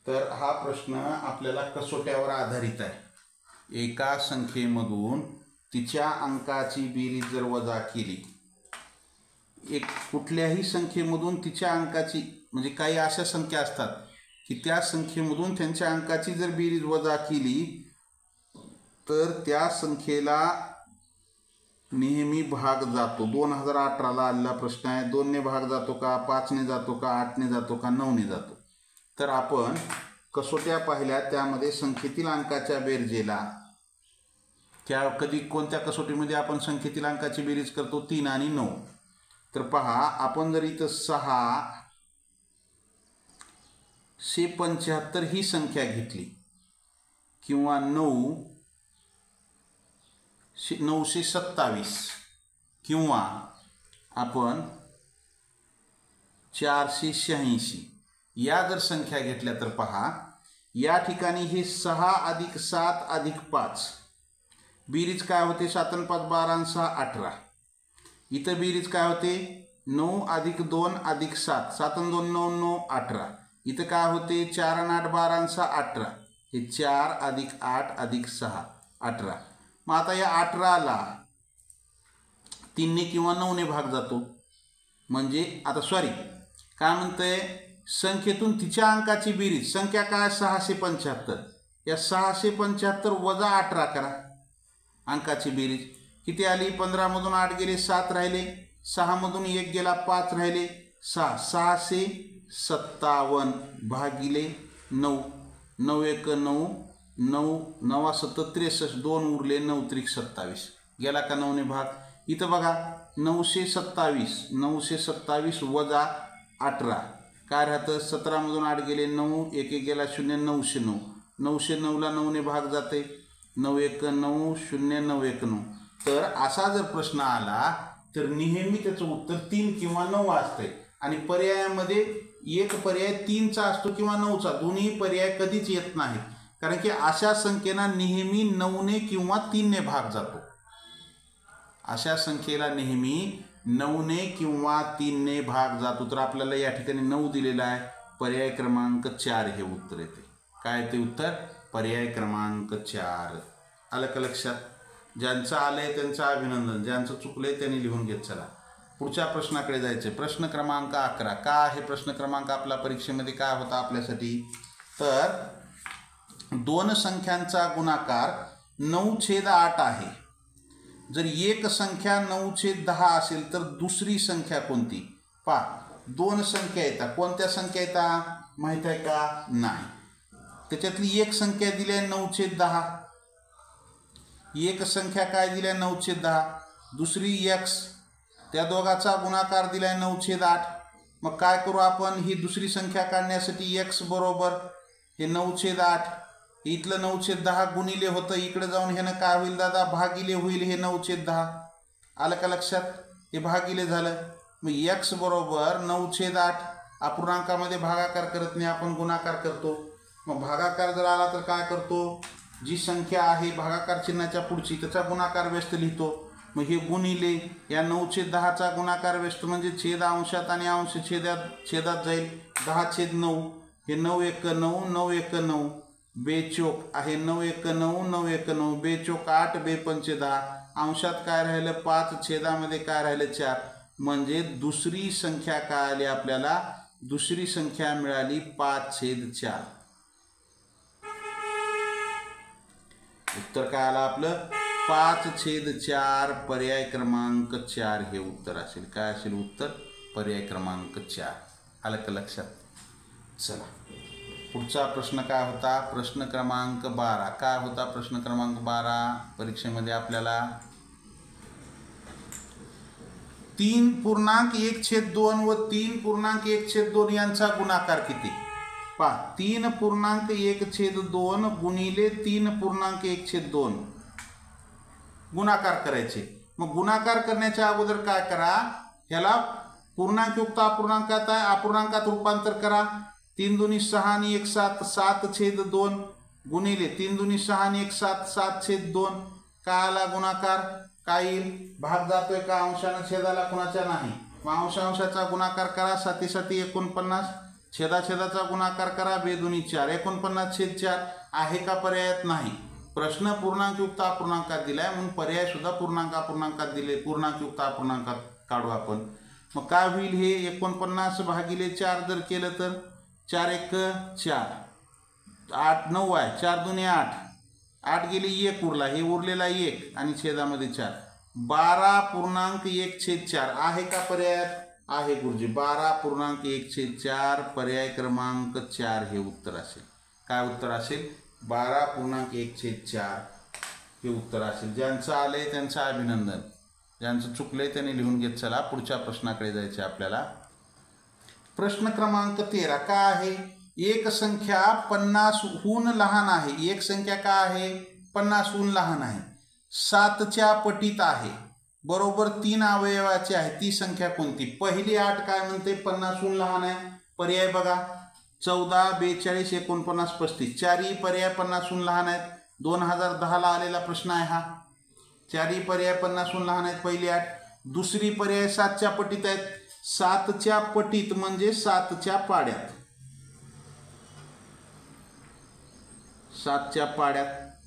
तर हा प्रश्न आपल्याला कसोट्यावर आधारित आहे. एका संख्येमधून तिच्या अंकाची बेरीज जर वजा केली, एक कुठल्याही संख्येमधून तिच्या अंकाची, म्हणजे काही अशा संख्या असतात की त्या संख्येमधून त्यांच्या अंकाची जर बेरीज वजा केली तर त्या संख्येला नेहमी भाग जातो. 2018ला आलेला प्रश्न आहे. 2ने भाग जातो का, 5ने जातो का, 8ने जातो का, 9ने जातो? तर आपण कसोट्या पाहिल्या, त्यामध्ये संख्येतील अंकाच्या बेरजेला कधी कोणत्या कसोटीमध्ये आपण संख्येतील अंकाची बेरीज करतो? 3 आणि 9. तर पहा, आपण जर इथं 675 ही संख्या घेतली किंवा 927 किंवा आपण 486 या जर संख्या घेतल्या तर पहा, या ठिकाणी हे 6 अधिक 7 अधिक 5 बेरीज काय होते? 7 आणि 5 12 आणि 6 18. इथं बेरीज काय होते? 9 अधिक 2 अधिक 7, 7 आणि 2 9 9 18. इथं काय होते 4 आणि 8 12 आणि 6 18, हे 4 अधिक 8 अधिक 6 18. मग आता या 18ला 3ने किंवा 9ने भाग जातो, म्हणजे आता सॉरी काय म्हणतंय, संख्येतून तिच्या अंकाची बेरीज, संख्या काय 675, या 675 वजा 18 करा, अंकाची बेरीज किती आली, 15 मधून 8 गेले 7 राहिले, 6 मधून 1 गेला 5 राहिले 6, 657 भागिले 9, 9 1 9, 9 9 7 63, 2 उरले 9 3 27, गेला का 9ने भाग. इथं बघा 927 वजा 18 काय राहतं, 17 मधून 8 गेले 9, 1 1 गेला 0, 909, 909ला 9ने भाग जाते, 9 1 9 0 9 1 9. तर असा जर प्रश्न आला तर नेहमी त्याचं उत्तर 3 किंवा 9 असते, आणि पर्यायामध्ये एक पर्याय 3चा असतो किंवा 9चा, दोन्ही पर्याय कधीच येत नाहीत, कारण की अशा संख्येला नेहमी 9ने किंवा 3ने भाग जातो. अशा संख्येला नेहमी 9ने किंवा 3ने भाग जातो. तर आपल्याला या ठिकाणी 9 दिलेला आहे, पर्याय क्रमांक 4 हे उत्तर येते. काय ते उत्तर, पर्याय क्रमांक 4. आलं का लक्षात? ज्यांचं आलंय त्यांचं अभिनंदन, ज्यांचं चुकलंय त्यांनी लिहून घेत चला. पुढच्या प्रश्नाकडे जायचे. प्रश्न क्रमांक 11. का आहे प्रश्न क्रमांक आपला परीक्षेमध्ये काय होता आपल्यासाठी, तर 2 संख्यांचा गुणाकार 9/8 आहे. जर एक संख्या 9/10 असेल तर दुसरी संख्या कोणती? पहा, 2 संख्या येतात, कोणत्या संख्या येतात माहित आहे का? नाही. त्याच्यातली एक संख्या दिली आहे 9/10, एक संख्या काय दिली आहे 9/10, दुसरी x, त्या दोघाचा गुणाकार दिला आहे 9/8. मग काय करू आपण, ही दुसरी संख्या काढण्यासाठी x बरोबर हे 9/8, इथलं 9/10 गुणिले होतं, इकडे जाऊन ह्यानं काय होईल दादा, भागिले होईल हे 9/10. आलं का लक्षात? हे भागिले झालं. मग x बरोबर 9/8, अपूर्णांकामध्ये भागाकार करत नाही आपण, गुणाकार करतो. मग भागाकार जर आला तर काय करतो, जी संख्या आहे भागाकार चिन्हाच्या पुढची त्याचा गुणाकार व्यस्त लिहितो. मग हे गुणिले या 9/10चा गुणाकार व्यस्त म्हणजे छेद अंशात आणि अंश छेदात जाईल, 10/9, हे 9 1 9, 9 1 9, बेचोक आहे 9 1 9, 9 1 9, बेचोक 8, बेपंचे 10, अंशात काय राहिलं 5, छेदामध्ये काय राहिलं 4, म्हणजे दुसरी संख्या काय आली आपल्याला, दुसरी संख्या मिळाली 5/4. उत्तर काय आलं आपलं 5/4, पर्याय क्रमांक 4 हे उत्तर असेल. काय असेल उत्तर, पर्याय क्रमांक 4. आलं का लक्षात? चला पुढचा प्रश्न काय होता, प्रश्न क्रमांक 12. काय होता प्रश्न क्रमांक 12 परीक्षेमध्ये आपल्याला, 3.1/2 व 3.1/2 यांचा गुणाकार किती? पहा, 3.1/2 गुणिले 3.1/2 गुणाकार करायचे. मग गुणाकार करण्याच्या अगोदर काय करा, ह्याला पूर्णांकयुक्त अपूर्णांकात आहे, अपूर्णांकात रूपांतर करा. 3 दुनी 6 आणि 1 7, 7/2 गुणिले 3 दुनी 6 आणि 1 7, 7/2. काय आला गुणाकार, काय येईल, भाग जातोय का अंशानं छेदाला, कुणाच्या नाही. मग अंशाचा गुणाकार करा, 7 7 49, छेदाचा गुणाकार करा, 2 दुनी 4, 49/4 आहे का पर्यायात? नाही. प्रश्न पूर्णांकयुक्त अपूर्णांकात दिलाय म्हणून पर्याय सुद्धा अपूर्णांकात दिले, पूर्णांकयुक्त अपूर्णांकात काढू आपण. मग काय होईल, हे 49/4 जर केलं तर 4 1 4, 8 9 आहे, 4 दुनी 8, 8 गेले 1 उरला, हे उरलेला 1 आणि छेदामध्ये 4, 12.1/4 आहे का पर्यायात? आहे गुरुजी, 12.1/4, पर्याय क्रमांक 4 हे उत्तर असेल. काय उत्तर असेल, 12.1/4 हे उत्तर असेल. ज्यांचं आलंय त्यांचं अभिनंदन, ज्यांचं चुकलंय त्यांनी लिहून घेत चला. पुढच्या प्रश्नाकडे जायचे आपल्याला. प्रश्न क्रमांक 13. काय आहे, एक संख्या 50हून लहान आहे. एक संख्या काय आहे, 50हून लहान आहे, 7च्या पटीत आहे, बरोबर 3 अवयवाची आहे. ती संख्या कोणती? पहिली अट काय म्हणते, 50हून लहान आहे. पर्याय बघा, 14 42 49 35, चारही पर्याय 50हून लहान आहेत. 2010ला आलेला प्रश्न आहे हा. चारही पर्याय 50हून लहान आहेत, पहिली अट. दुसरी पर्याय 7च्या पटीत आहेत. 7च्या पटीत म्हणजे 7च्या पाड्यात. 7च्या पाड्यात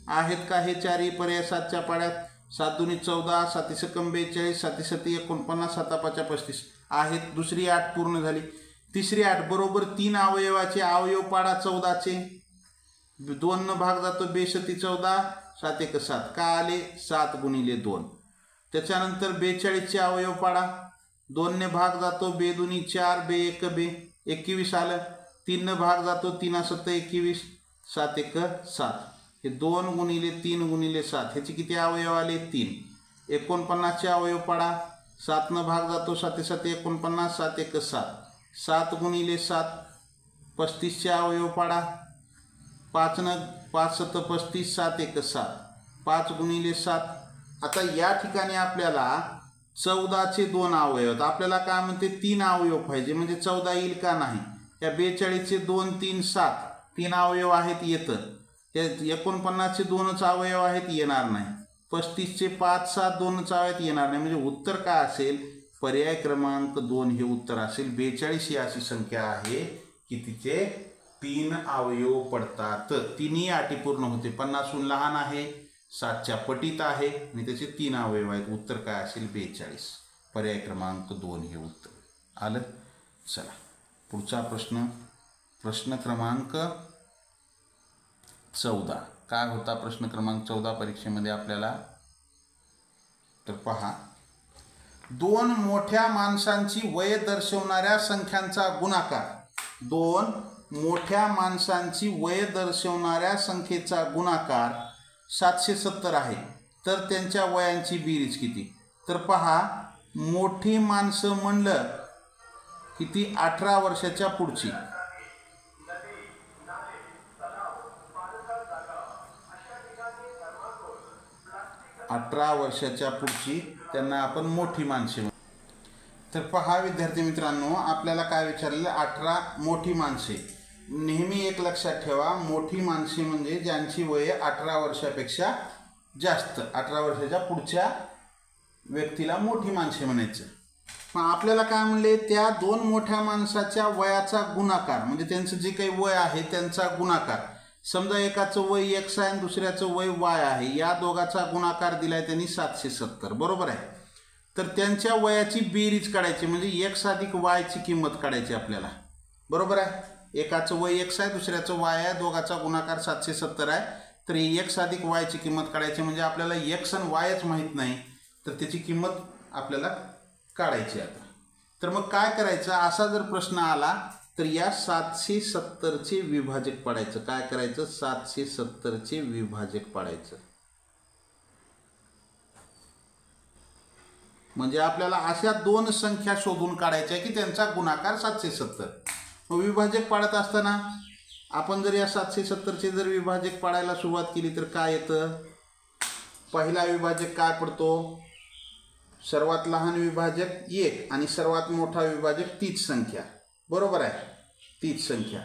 आहेत का हे चारही पर्याय 7च्या पाड्यात? 7 दुनी 14, 7 एकम 42, 7 सती 49, 7 पाचा 35 आहेत. दुसरी 8 पूर्ण झाली. तिसरी 8 बरोबर 3 अवयवाचे अवयव पाडा 14चे. 2 न भाग जातो 2 सती 14, 7 एक 7 का आले 7 गुणिले 2. त्याच्यानंतर 42चे अवयव पाडा. 2 ने भाग जातो 2 दुनी 4, 2 एक 2 21 आलं. 3 न भाग जातो 3 7 21, 7 एक 7. हे 2 गुणिले 3 गुणिले 7 ह्याचे किती अवयव आले 3. 49चे अवयव पाडा. 7 न भाग जातो 7 7 49, 7 एक 7. 7 गुणिले 7 35चे अवयव पाडा. 5 न 5 7 35, 7 एक 7. 5 गुणिले 7. आता या ठिकाणी आपल्याला 14चे 2 अवयव, आपल्याला काय म्हणते 3 अवयव पाहिजे, म्हणजे 14 येईल का नाही. या 42चे 2 3 7 3 अवयव आहेत येतं. त्या 49चे 2च अवयव आहेत येणार नाही. 35चे 5 7 2च अवयव येणार नाही. म्हणजे उत्तर काय असेल? पर्याय क्रमांक 2 हे उत्तर असेल. 42 ही अशी संख्या आहे की तिचे 3 अवयव पडतात. तिन्ही अटी पूर्ण होते. 50हून लहान आहे, 7च्या पटीत आहे आणि त्याचे 3 अवयव आहेत. उत्तर काय असेल? 42. पर्याय क्रमांक 2 हे उत्तर आलं. चला पुढचा प्रश्न, प्रश्न क्रमांक 14. काय होता प्रश्न क्रमांक 14 परीक्षेमध्ये आपल्याला? तर पहा, 2 मोठ्या माणसांची वय दर्शवणाऱ्या संख्यांचा गुणाकार. 2 मोठ्या माणसांची वय दर्शवणाऱ्या संख्येचा गुणाकार 770 आहे. तर त्यांच्या वयांची बेरीज किती? तर पहा, मोठी माणसं म्हणलं किती? 18 वर्षाच्या पुढची. 18 वर्षाच्या पुढची त्यांना आपण मोठी माणसे म्हणतो. तर पहा विद्यार्थी मित्रांनो, आपल्याला काय विचारलेलं? 18 मोठी माणसे. नेहमी एक लक्षात ठेवा, मोठी माणसे म्हणजे ज्यांची वय 18 वर्षापेक्षा जास्त. 18 वर्षाच्या पुढच्या व्यक्तीला मोठी माणसे म्हणायचं. मग आपल्याला काय म्हणले? त्या 2 मोठ्या माणसाच्या वयाचा गुणाकार, म्हणजे त्यांचं जे काही वय आहे त्यांचा गुणाकार. समजा एकाचं वय x आहे आणि दुसऱ्याचं वय y आहे. या दोघाचा गुणाकार दिलाय त्यांनी 770, बरोबर आहे. तर त्यांच्या वयाची बेरीज काढायची, म्हणजे x अधिक y ची किंमत काढायची आपल्याला, बरोबर आहे. एकाचं वय x आहे, दुसऱ्याचं y आहे, दोघाचा गुणाकार 770 आहे. तर x अधिक y ची किंमत काढायची, म्हणजे आपल्याला x आणि yच माहीत नाही, तर त्याची किंमत आपल्याला काढायची. आता तर मग काय करायचं? असा जर प्रश्न आला तर या 770चे विभाजक पाडायचं. काय करायचं? 770चे विभाजक पाडायचं. म्हणजे आपल्याला अशा 2 संख्या शोधून काढायच्या की त्यांचा गुणाकार 770. मग विभाजक पाडत असताना आपण जर या 770चे जर विभाजक पाडायला सुरुवात केली तर काय येतं? पहिला विभाजक काय पडतो? सर्वात लहान विभाजक 1 आणि सर्वात मोठा विभाजक तीच संख्या, बरोबर आहे. तीच संख्या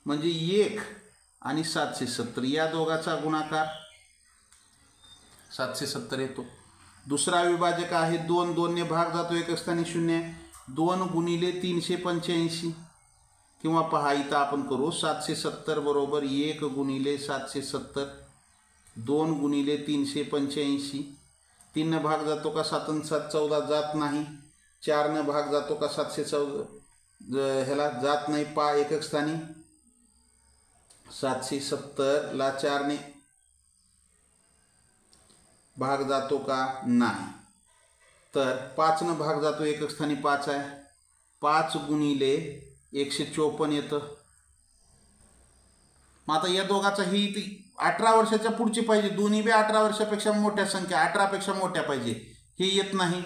म्हणजे 1 आणि 770 या दोघाचा गुणाकार 770 येतो. दुसरा विभाजक आहे 2. 2 ने भाग जातो, एक स्थानी 0. 2 गुणिले 385, किंवा पहा इथं आपण करू 770 बरोबर 1 गुणिले 770. 2 गुणिले 385. 3 न भाग जातो का? 7 आणि 7 14 जात नाही. 4 न भाग जातो का? 714 ह्याला जात नाही. पा एकक स्थानी 770 ला 4 ने भाग जातो का? नाही. तर 5 न भाग जातो, एकक स्थानी 5 आहे. 5 गुणिले 154 येतं. मग आता या दोघाचा ही 18 वर्षाच्या पुढची पाहिजे. दोन्ही बी 18 वर्षापेक्षा मोठ्या संख्या, 18 पेक्षा मोठ्या पाहिजे. हे येत नाही.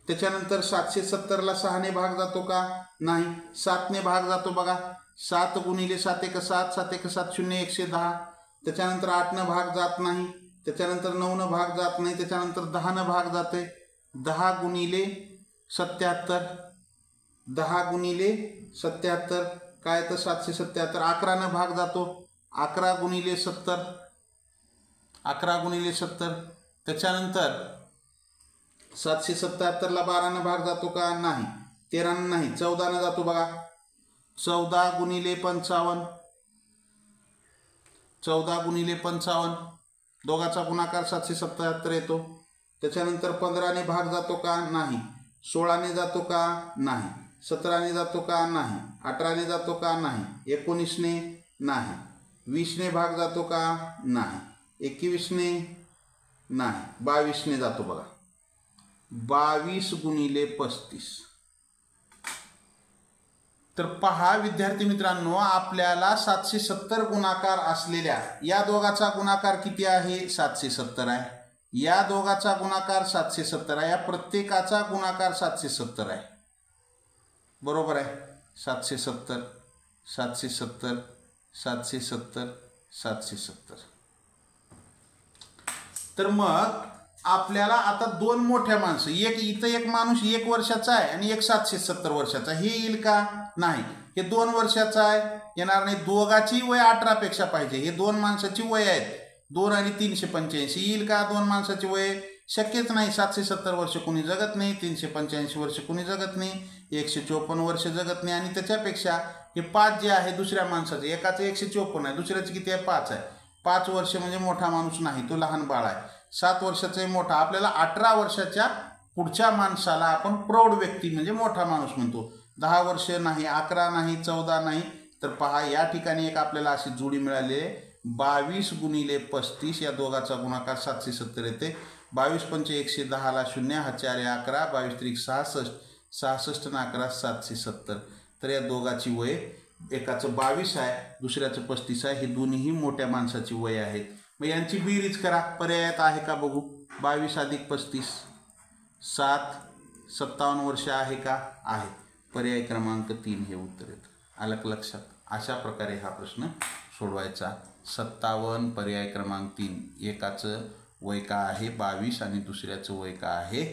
त्याच्यानंतर 770ला 6 ने भाग जातो का? नाही. 7 ने भाग जातो बघा. 7 गुणिले 7 एक 7, 7 एक 7 0 110. त्याच्यानंतर 8 न भाग जात नाही. त्याच्यानंतर 9 न भाग जात नाही. त्याच्यानंतर 10 न भाग जाते. 10 गुणिले 77. 10 गुणिले 77 काय तर 777. 11 न भाग जातो. 11 गुणिले 70. 11 गुणिले 70. त्याच्यानंतर 777ला 12 न भाग जातो का? नाही. 13 न नाही. 14 न जातो बघा. 14 गुणिले 55. 14 गुणिले 55, दोघाचा गुणाकार 777 येतो. त्याच्यानंतर 15ने भाग जातो का? नाही. 16ने जातो का? नाही. 17ने जातो का? नाही. 18ने जातो का? नाही. 19ने नाही. 20ने भाग जातो का? नाही. 21ने नाही. 22ने जातो बघा. 22 गुणिले 35. तर पहा विद्यार्थी मित्रांनो, आपल्याला 770 गुणाकार असलेल्या या दोघाचा गुणाकार किती आहे? 770 आहे. या दोघाचा गुणाकार 770 आहे. या प्रत्येकाचा गुणाकार 770 आहे. बरोबर आहे. 770 770 770 770. तर मग आपल्याला आता दोन मोठ्या माणसं, एक इथं एक माणूस 1 वर्षाचा आहे आणि एक 770 वर्षाचा, हे येईल का? नाही. हे 2 वर्षाचा आहे, येणार नाही. दोघाची वय 18 पेक्षा पाहिजे. हे 2 माणसाची वय आहेत, 2 आणि 385. येईल का 2 माणसाची वय? शक्यच नाही. 770 वर्ष कुणी जगत नाही, 385 वर्ष कुणी जगत नाही, 154 वर्ष जगत नाही. आणि त्याच्यापेक्षा हे 5 जे आहे दुसऱ्या माणसाचे, एकाचं 154 आहे, दुसऱ्याचं किती आहे? 5 आहे. 5 वर्ष म्हणजे मोठा माणूस नाही, तो लहान बाळ आहे. 7 वर्षाचा मोठा. आपल्याला 18 वर्षाच्या पुढच्या माणसाला आपण प्रौढ व्यक्ती म्हणजे मोठा माणूस म्हणतो. 10 वर्ष नाही, 11 नाही, 14 नाही. तर पहा या ठिकाणी एक आपल्याला अशी जोडी मिळाली आहे. 22 गुणिले 35, या दोघाचा गुणाकार 770 येते. 22 पंचे 110 ला 0, हा 4 11, 22 त्रिक 66, 66 न 11 770. तर या दोघाची वय, एकाचं 22 आहे, दुसऱ्याचं 35 आहे. हे दोन्हीही मोठ्या माणसाची वय आहेत. मग यांची बेरीज करा. पर्यायात आहे का बघू? 22 अधिक 35 7, 57 वर्ष आहे का? आहे. पर्याय क्रमांक 3 हे उत्तर येतं. आलं का लक्षात? अशा प्रकारे हा प्रश्न सोडवायचा. 57 पर्याय क्रमांक 3. एकाचं वय का आहे 22 आणि दुसऱ्याचं वय का आहे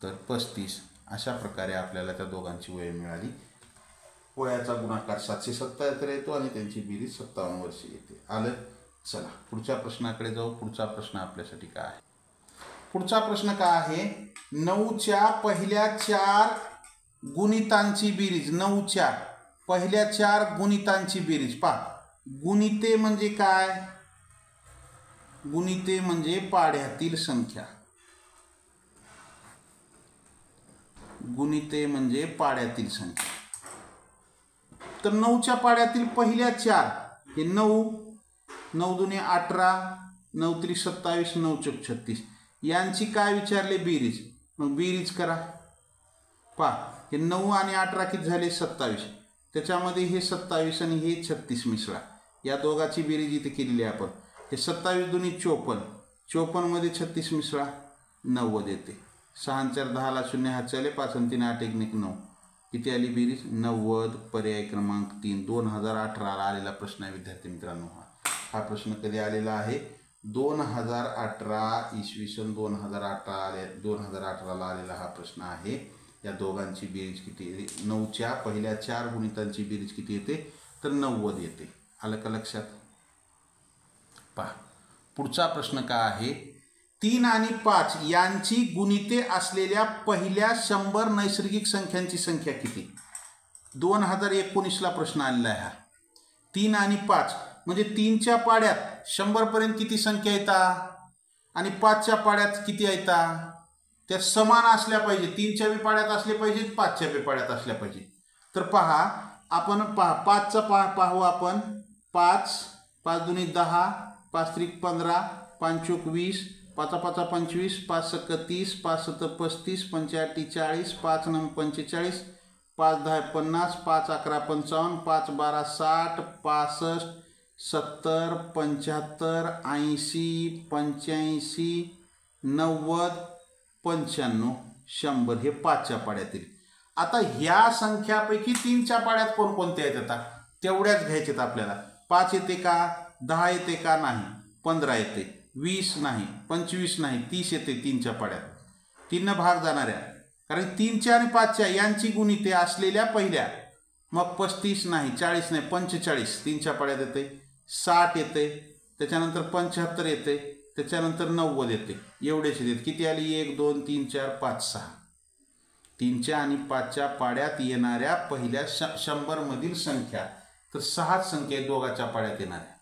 तर 35. अशा प्रकारे आपल्याला त्या दोघांची वय मिळाली. वयाचा गुणाकार 770 येतो आणि त्यांची बेरीज 57 वर्ष येते. आलं? चला पुढच्या प्रश्नाकडे जाऊ. पुढचा प्रश्न आपल्यासाठी काय आहे? पुढचा प्रश्न काय आहे? 9च्या पहिल्या 4 गुणितांची बेरीज. 9च्या पहिल्या 4 गुणितांची बेरीज. पहा, गुणिते म्हणजे काय? गुणिते म्हणजे पाढ्यातील संख्या. गुणिते म्हणजे पाढ्यातील संख्या. तर 9च्या पाढ्यातील पहिल्या 4 हे 9, 9 दुने 18, 9 त्रिक 27, 9 चौक 36. यांची काय विचारले? बेरीज. मग बेरीज करा. पहा, हे 9 आणि 18 किती झाले? 27. त्याच्यामध्ये हे 27 आणि हे 36 मिसळा. या दोघाची बेरीज इथे केलेली आहे आपण. हे 27 दुनी 54, 54 मध्ये 36 मिसळा, 90 येते. 6 आणि 4 10 ला 0, हात चाले 5 आणि 3 8 1 9. किती आली बेरीज? 90. पर्याय क्रमांक 3. 2018 ला आलेला प्रश्न आहे विद्यार्थी मित्रांनो. हा प्रश्न कधी आलेला आहे? 2018 इसवी सन 2018 ला आलेला हा प्रश्न आहे. या दोघांची बेरीज किती येते? 9च्या पहिल्या 4 गुणितांची बेरीज किती येते? तर 90 येते. आलं का लक्षात? पहा पुढचा प्रश्न काय आहे? 3 आणि 5 यांची गुणिते असलेल्या पहिल्या 100 नैसर्गिक संख्यांची संख्या किती? 2019 ला प्रश्न आलेला आहे हा. 3 आणि 5 म्हणजे 3च्या पाड्यात 100 पर्यंत किती संख्या येतात आणि 5च्या पाड्यात किती येतात? त्या समान असल्या पाहिजे. 3च्या बी पाड्यात असले पाहिजेत, 5च्या बी पाड्यात असल्या पाहिजे. तर पहा आपण 5चा पाहू आपण. 5 5 दुनी 10, 5 त्रिक 15, 5 चौक 20, 5 5 25, 5 सक 30, 5 7 35, 5 8 40, 5 9 45, 5 10 50, 5 11 55, 5 12 60, 65, 70, 75, 80, 85, 90, 95, 100 हे 5च्या पाड्यातील. आता ह्या संख्यापैकी 3च्या पाड्यात कोणकोणत्या येतात तेवढ्याच घ्यायच्यात आपल्याला. 5 येते का? 10 येते का? नाही. 15 येते. 20 नाही. 25 नाही. 30 येते 3च्या पाड्यात. 3 भाग जाणाऱ्या, कारण 3च्या आणि 5च्या यांची गुणिते असलेल्या पहिल्या. मग 35 नाही, 40 नाही, 45 3च्या पाड्यात येते. 60 येते, त्याच्यानंतर 75 येते, त्याच्यानंतर 90 येते. एवढेच येते. किती आली? 1 2 3 4 5 6. 3च्या आणि 5च्या पाड्यात येणाऱ्या पहिल्या 100 मधील संख्या. तर 6 संख्या दोघाच्या पाड्यात येणाऱ्या.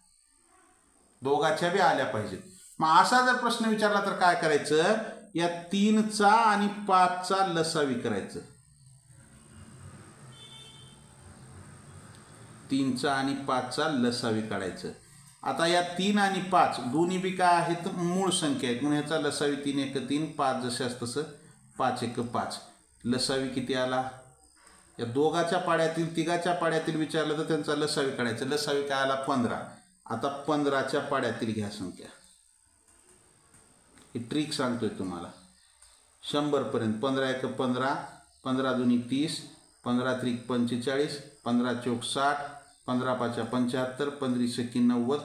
दोघाच्या बी आल्या पाहिजेत. मग असा जर प्रश्न विचारला तर काय करायचं, या 3चा आणि 5चा लसावी करायचं. 3चा आणि 5चा लसावी काढायचं. आता या 3 आणि 5 दोन्ही बी काय आहेत, मूळ संख्या आहेत, म्हणून ह्याचा लसावी 3 1 3, 5 जसं तसं 5 1 5. लसावी किती आला, या दोघाच्या पाड्यातील तिघाच्या पाड्यातील विचारलं तर त्यांचा लसावी काढायचं. लसावी काय आला 15. आता 15च्या पाड्यातील घ्या संख्या. ही ट्रिक सांगतोय तुम्हाला 100 पर्यंत. 15 1 15, 15 2 30, 15 3 45, 15 4 60, 15 5 75, 15 6 90,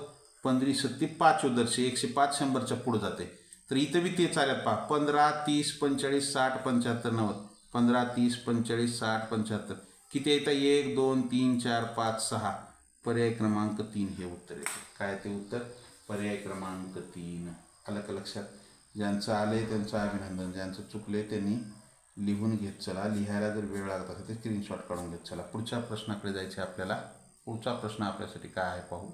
15 7 5 उदरशे 105 100च्या पुढे जाते. तर इथं बी तेच आल्यात पहा, 15 30 45 60 75 90, 15 30 45 60 75. किती येतं, 1 2 3 4 5 6. पर्याय क्रमांक 3 हे उत्तर येते. काय ते उत्तर, पर्याय क्रमांक 3. आलं का लक्षात? ज्यांचं आले त्यांचं अभिनंदन, ज्यांचं चुकले त्यांनी लिहून घेत चला. लिहायला जर वेळ लागत असेल तर स्क्रीनशॉट काढून घेत चला. पुढच्या प्रश्नाकडे जायचे आपल्याला. पुढचा प्रश्न आपल्यासाठी काय आहे पाहू.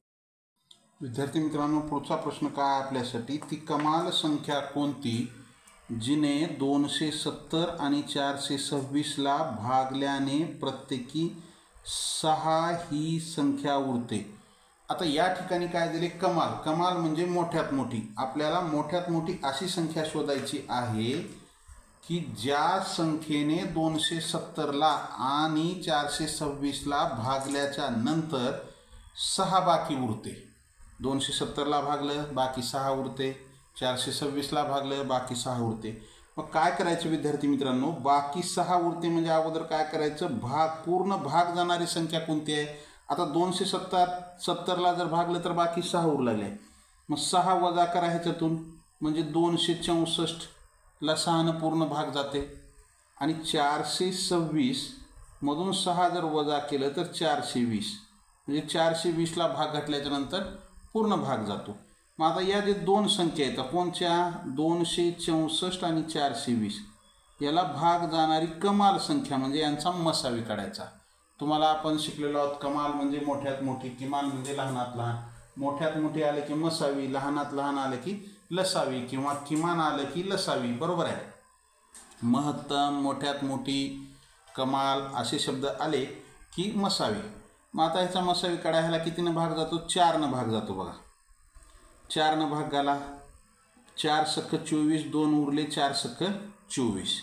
विद्यार्थी मित्रांनो, पुढचा प्रश्न काय आपल्यासाठी, ती कमाल संख्या कोणती जिने 270 आणि 426ला भागल्याने प्रत्येकी 6 ही संख्या उरते. आता या ठिकाणी काय दिले, कमाल. कमाल म्हणजे मोठ्यात मोठी. आपल्याला मोठ्यात मोठी अशी संख्या शोधायची आहे की ज्या संख्येने 270ला आणि 426ला भागल्याच्या नंतर 6 बाकी उरते. 270ला भागलं बाकी 6 उरते, 426ला भागलं बाकी 6 उरते. मग काय करायचं विद्यार्थी मित्रांनो, बाकी 6 उरते म्हणजे अगोदर काय करायचं, पूर्ण भाग जाणारी संख्या कोणती आहे. आता 270ला जर भागलं तर बाकी 6 उरू लागले. मग 6 वजा करा ह्याच्यातून, म्हणजे 264ला 6नं पूर्ण भाग जाते. आणि 426 मधून 6 जर वजा केलं तर 420, म्हणजे 420ला भाग घातल्याच्या नंतर पूर्ण भाग जातो. मग आता या जे दोन संख्या आहेत कोणत्या, 264 आणि 420, याला भाग जाणारी कमाल संख्या म्हणजे यांचा मसावी काढायचा. तुम्हाला आपण शिकलेलो आहोत, कमाल म्हणजे मोठ्यात मोठी, किमान म्हणजे लहानात लहान. मोठ्यात मोठी आले की मसावी, लहानात लहान आले की लसावी, किंवा किमान आलं की लसावी. बरोबर आहे. महत्तम, मोठ्यात मोठी, कमाल असे शब्द आले की मसावी. मग आता ह्याचा मसावी काढायला कितीनं भाग जातो, 4नं भाग जातो. बघा 4नं भाग झाला, 4 सख 24, 2 उरले, 4 सख 24,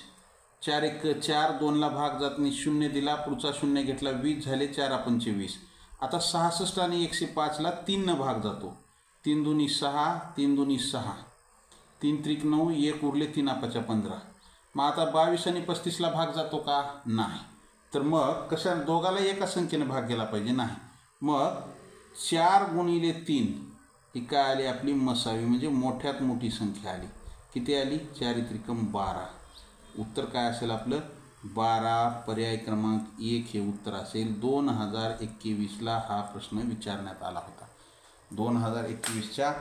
4 1 4, 2ला भाग जात नाही, 0 दिला, पुढचा 0 घेतला, 20 झाले, 4 आपण 24. आता 66 आणि 105ला 3नं भाग जातो. 3 2 6, 3 2 6, 3 3 9, 1 उरले, 3 5 15. मग आता 22 आणि 35ला भाग जातो का, नाही. तर मग कशा दोघाला एका संख्येने भाग गेला पाहिजे, नाही. मग 4 गुणिले 3 ही काय आली आपली मसावी, म्हणजे मोठ्यात मोठी संख्या आली. किती आली, 4 त्रिकम 12. उत्तर काय असेल आपलं, 12. पर्याय क्रमांक 1 हे उत्तर असेल. 2021ला हा प्रश्न विचारण्यात आला होता. 2021च्या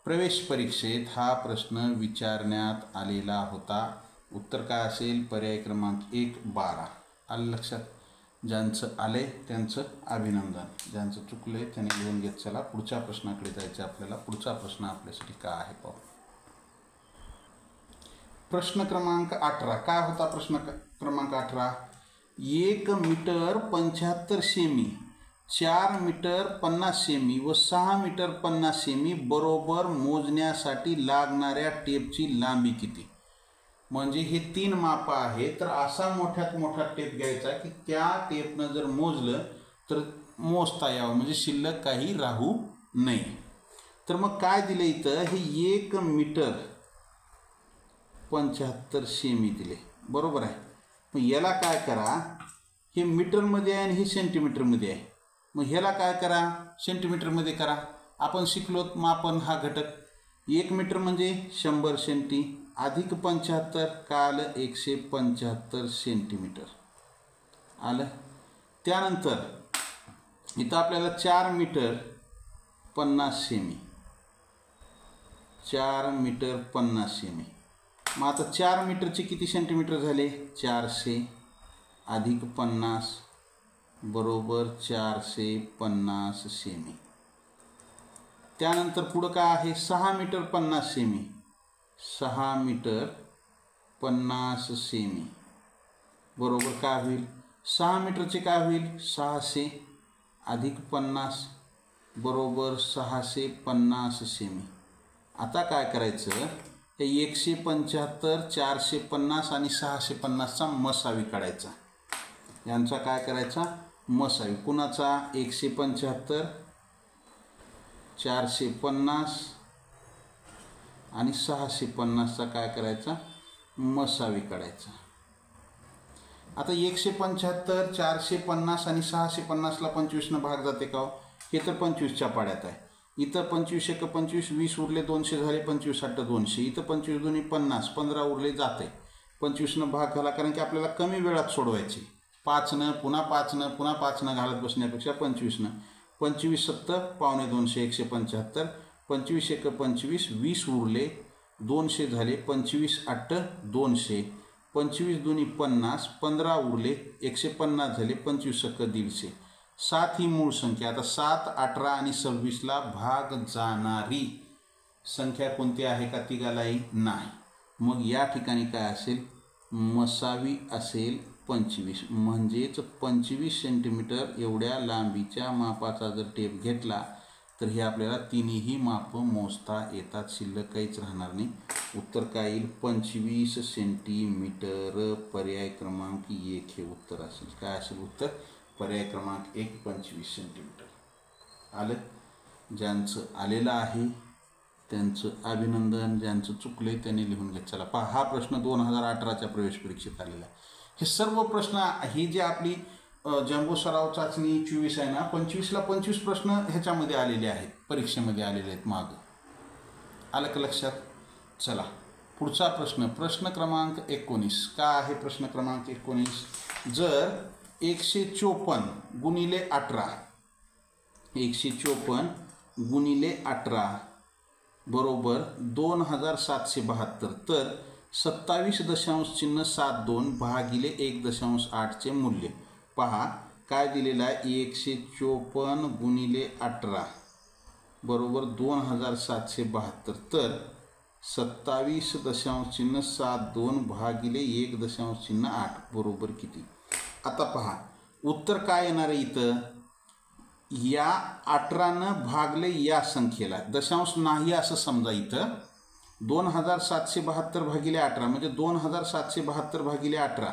प्रवेश परीक्षेत हा प्रश्न विचारण्यात आलेला होता. उत्तर काय असेल, पर्याय क्रमांक 1 12. आलं लक्षात? ज्यांचं आले त्यांचं अभिनंदन, ज्यांचं चुकले त्यांनी लिहून घेत चला. पुढच्या प्रश्नाकडे जायचं आपल्याला. पुढचा प्रश्न आपल्यासाठी काय आहे पाहू. प्रश्न क्रमांक 18 काय होता, प्रश्न क्रमांक 18, 1 मीटर 75 सेमी, 4 मीटर 50 सेमी व 6 मीटर 50 सेमी बरोबर मोजण्यासाठी लागणाऱ्या टेपची लांबी किती. म्हणजे हे 3 मापं आहे. तर असा मोठ्यात मोठा टेप घ्यायचा की त्या टेपनं जर मोजलं तर मोजता यावं, म्हणजे शिल्लक काही राहू नये. तर मग काय दिलं इथं, हे 1 मीटर 75 सेमी दिले. बरोबर आहे. मग याला काय करा, हे मीटरमध्ये आहे आणि हे सेंटीमीटरमध्ये आहे. मग ह्याला काय करा, सेंटीमीटरमध्ये करा. आपण शिकलोत मापन हा घटक. 1 मीटर म्हणजे 100 सेंटी अधिक 75 का आलं, 175 सेंटीमीटर आलं. त्यानंतर इथं आपल्याला 4 मीटर 50 सेमी, 4 मीटर 50 सेमी. मग आता 4 मीटरचे किती सेंटीमीटर झाले, 400 अधिक 50 बरोबर 450 सेमी. त्यानंतर पुढं काय आहे 6 मीटर 50 सेमी, 6 मीटर 50 सेमी बरोबर काय होईल 6 मीटरचे काय होईल 600 अधिक 50 बरोबर 650 सेमी. आता काय करायचं हे 175, 450 आणि 650चा मसावी काढायचा. यांचा काय करायचा मसावी. कुणाचा 175, 450 आणि 650चा काय करायचा मसावी काढायचा. आता 175, 450 आणि 650ला 25 न भाग जाते का हे तर 25च्या पाड्यात आहे. इथं 25 एक 25 20 उरले 200 झाले 25 8 200. इथं 25 दोन्ही 50 15 उरले जाते 25 न भाग झाला कारण की आपल्याला कमी वेळात सोडवायचे. 5 न पुन्हा 5 न पुन्हा 5 न घालत बसण्यापेक्षा 25 न 25 7 पावणे 200 175 25 एक 25 20 उरले 200 झाले 25 8 200 25 दोन्ही 50 15 उरले 150 झाले 25 एक 150. 7 ही मूळ संख्या. आता 7 18 आणि 26ला भाग जाणारी संख्या कोणती आहे का तिघालाही नाही. मग या ठिकाणी काय असेल मसावी असेल 25. म्हणजेच 25 सेंटीमीटर एवढ्या लांबीच्या मापाचा जर टेप घेतला तर हे आपल्याला तिन्ही मापं मोजता येतात. शिल्लक काहीच राहणार नाही. उत्तर काय येईल 25 सेंटीमीटर. पर्याय क्रमांक 1 हे उत्तर असेल. काय असेल उत्तर पर्याय क्रमांक 1 25 सेंटीमीटर. आलं. ज्यांचं आलेलं आहे त्यांचं अभिनंदन. ज्यांचं चुकले त्यांनी लिहून घेत चला. पहा हा प्रश्न 2018च्या प्रवेश परीक्षेत आलेला आहे. हे सर्व प्रश्न ही जे आपली जंबो सराव चाचणी 24 आहे ना 25ला 25 प्रश्न ह्याच्यामध्ये आलेले आहेत परीक्षेमध्ये आलेले आहेत मागं. आलं का लक्षात. चला पुढचा प्रश्न प्रश्न क्रमांक 19. का आहे प्रश्न क्रमांक 19. जर 154 गुणिले 18 154 गुणिले 18 बरोबर 2772 तर 27.72 भागिले 1.8 चे मूल्य. पहा काय दिलेलं आहे 154 गुणिले 18 बरोबर 2772 तर 27.72 भागिले 1.8 बरोबर किती. आता पहा उत्तर काय येणार आहे इथं या 18 भागले या संख्येला दशांश नाही असं समजा. इथं 2772 भागिले 18 म्हणजे 2772 भागिले 18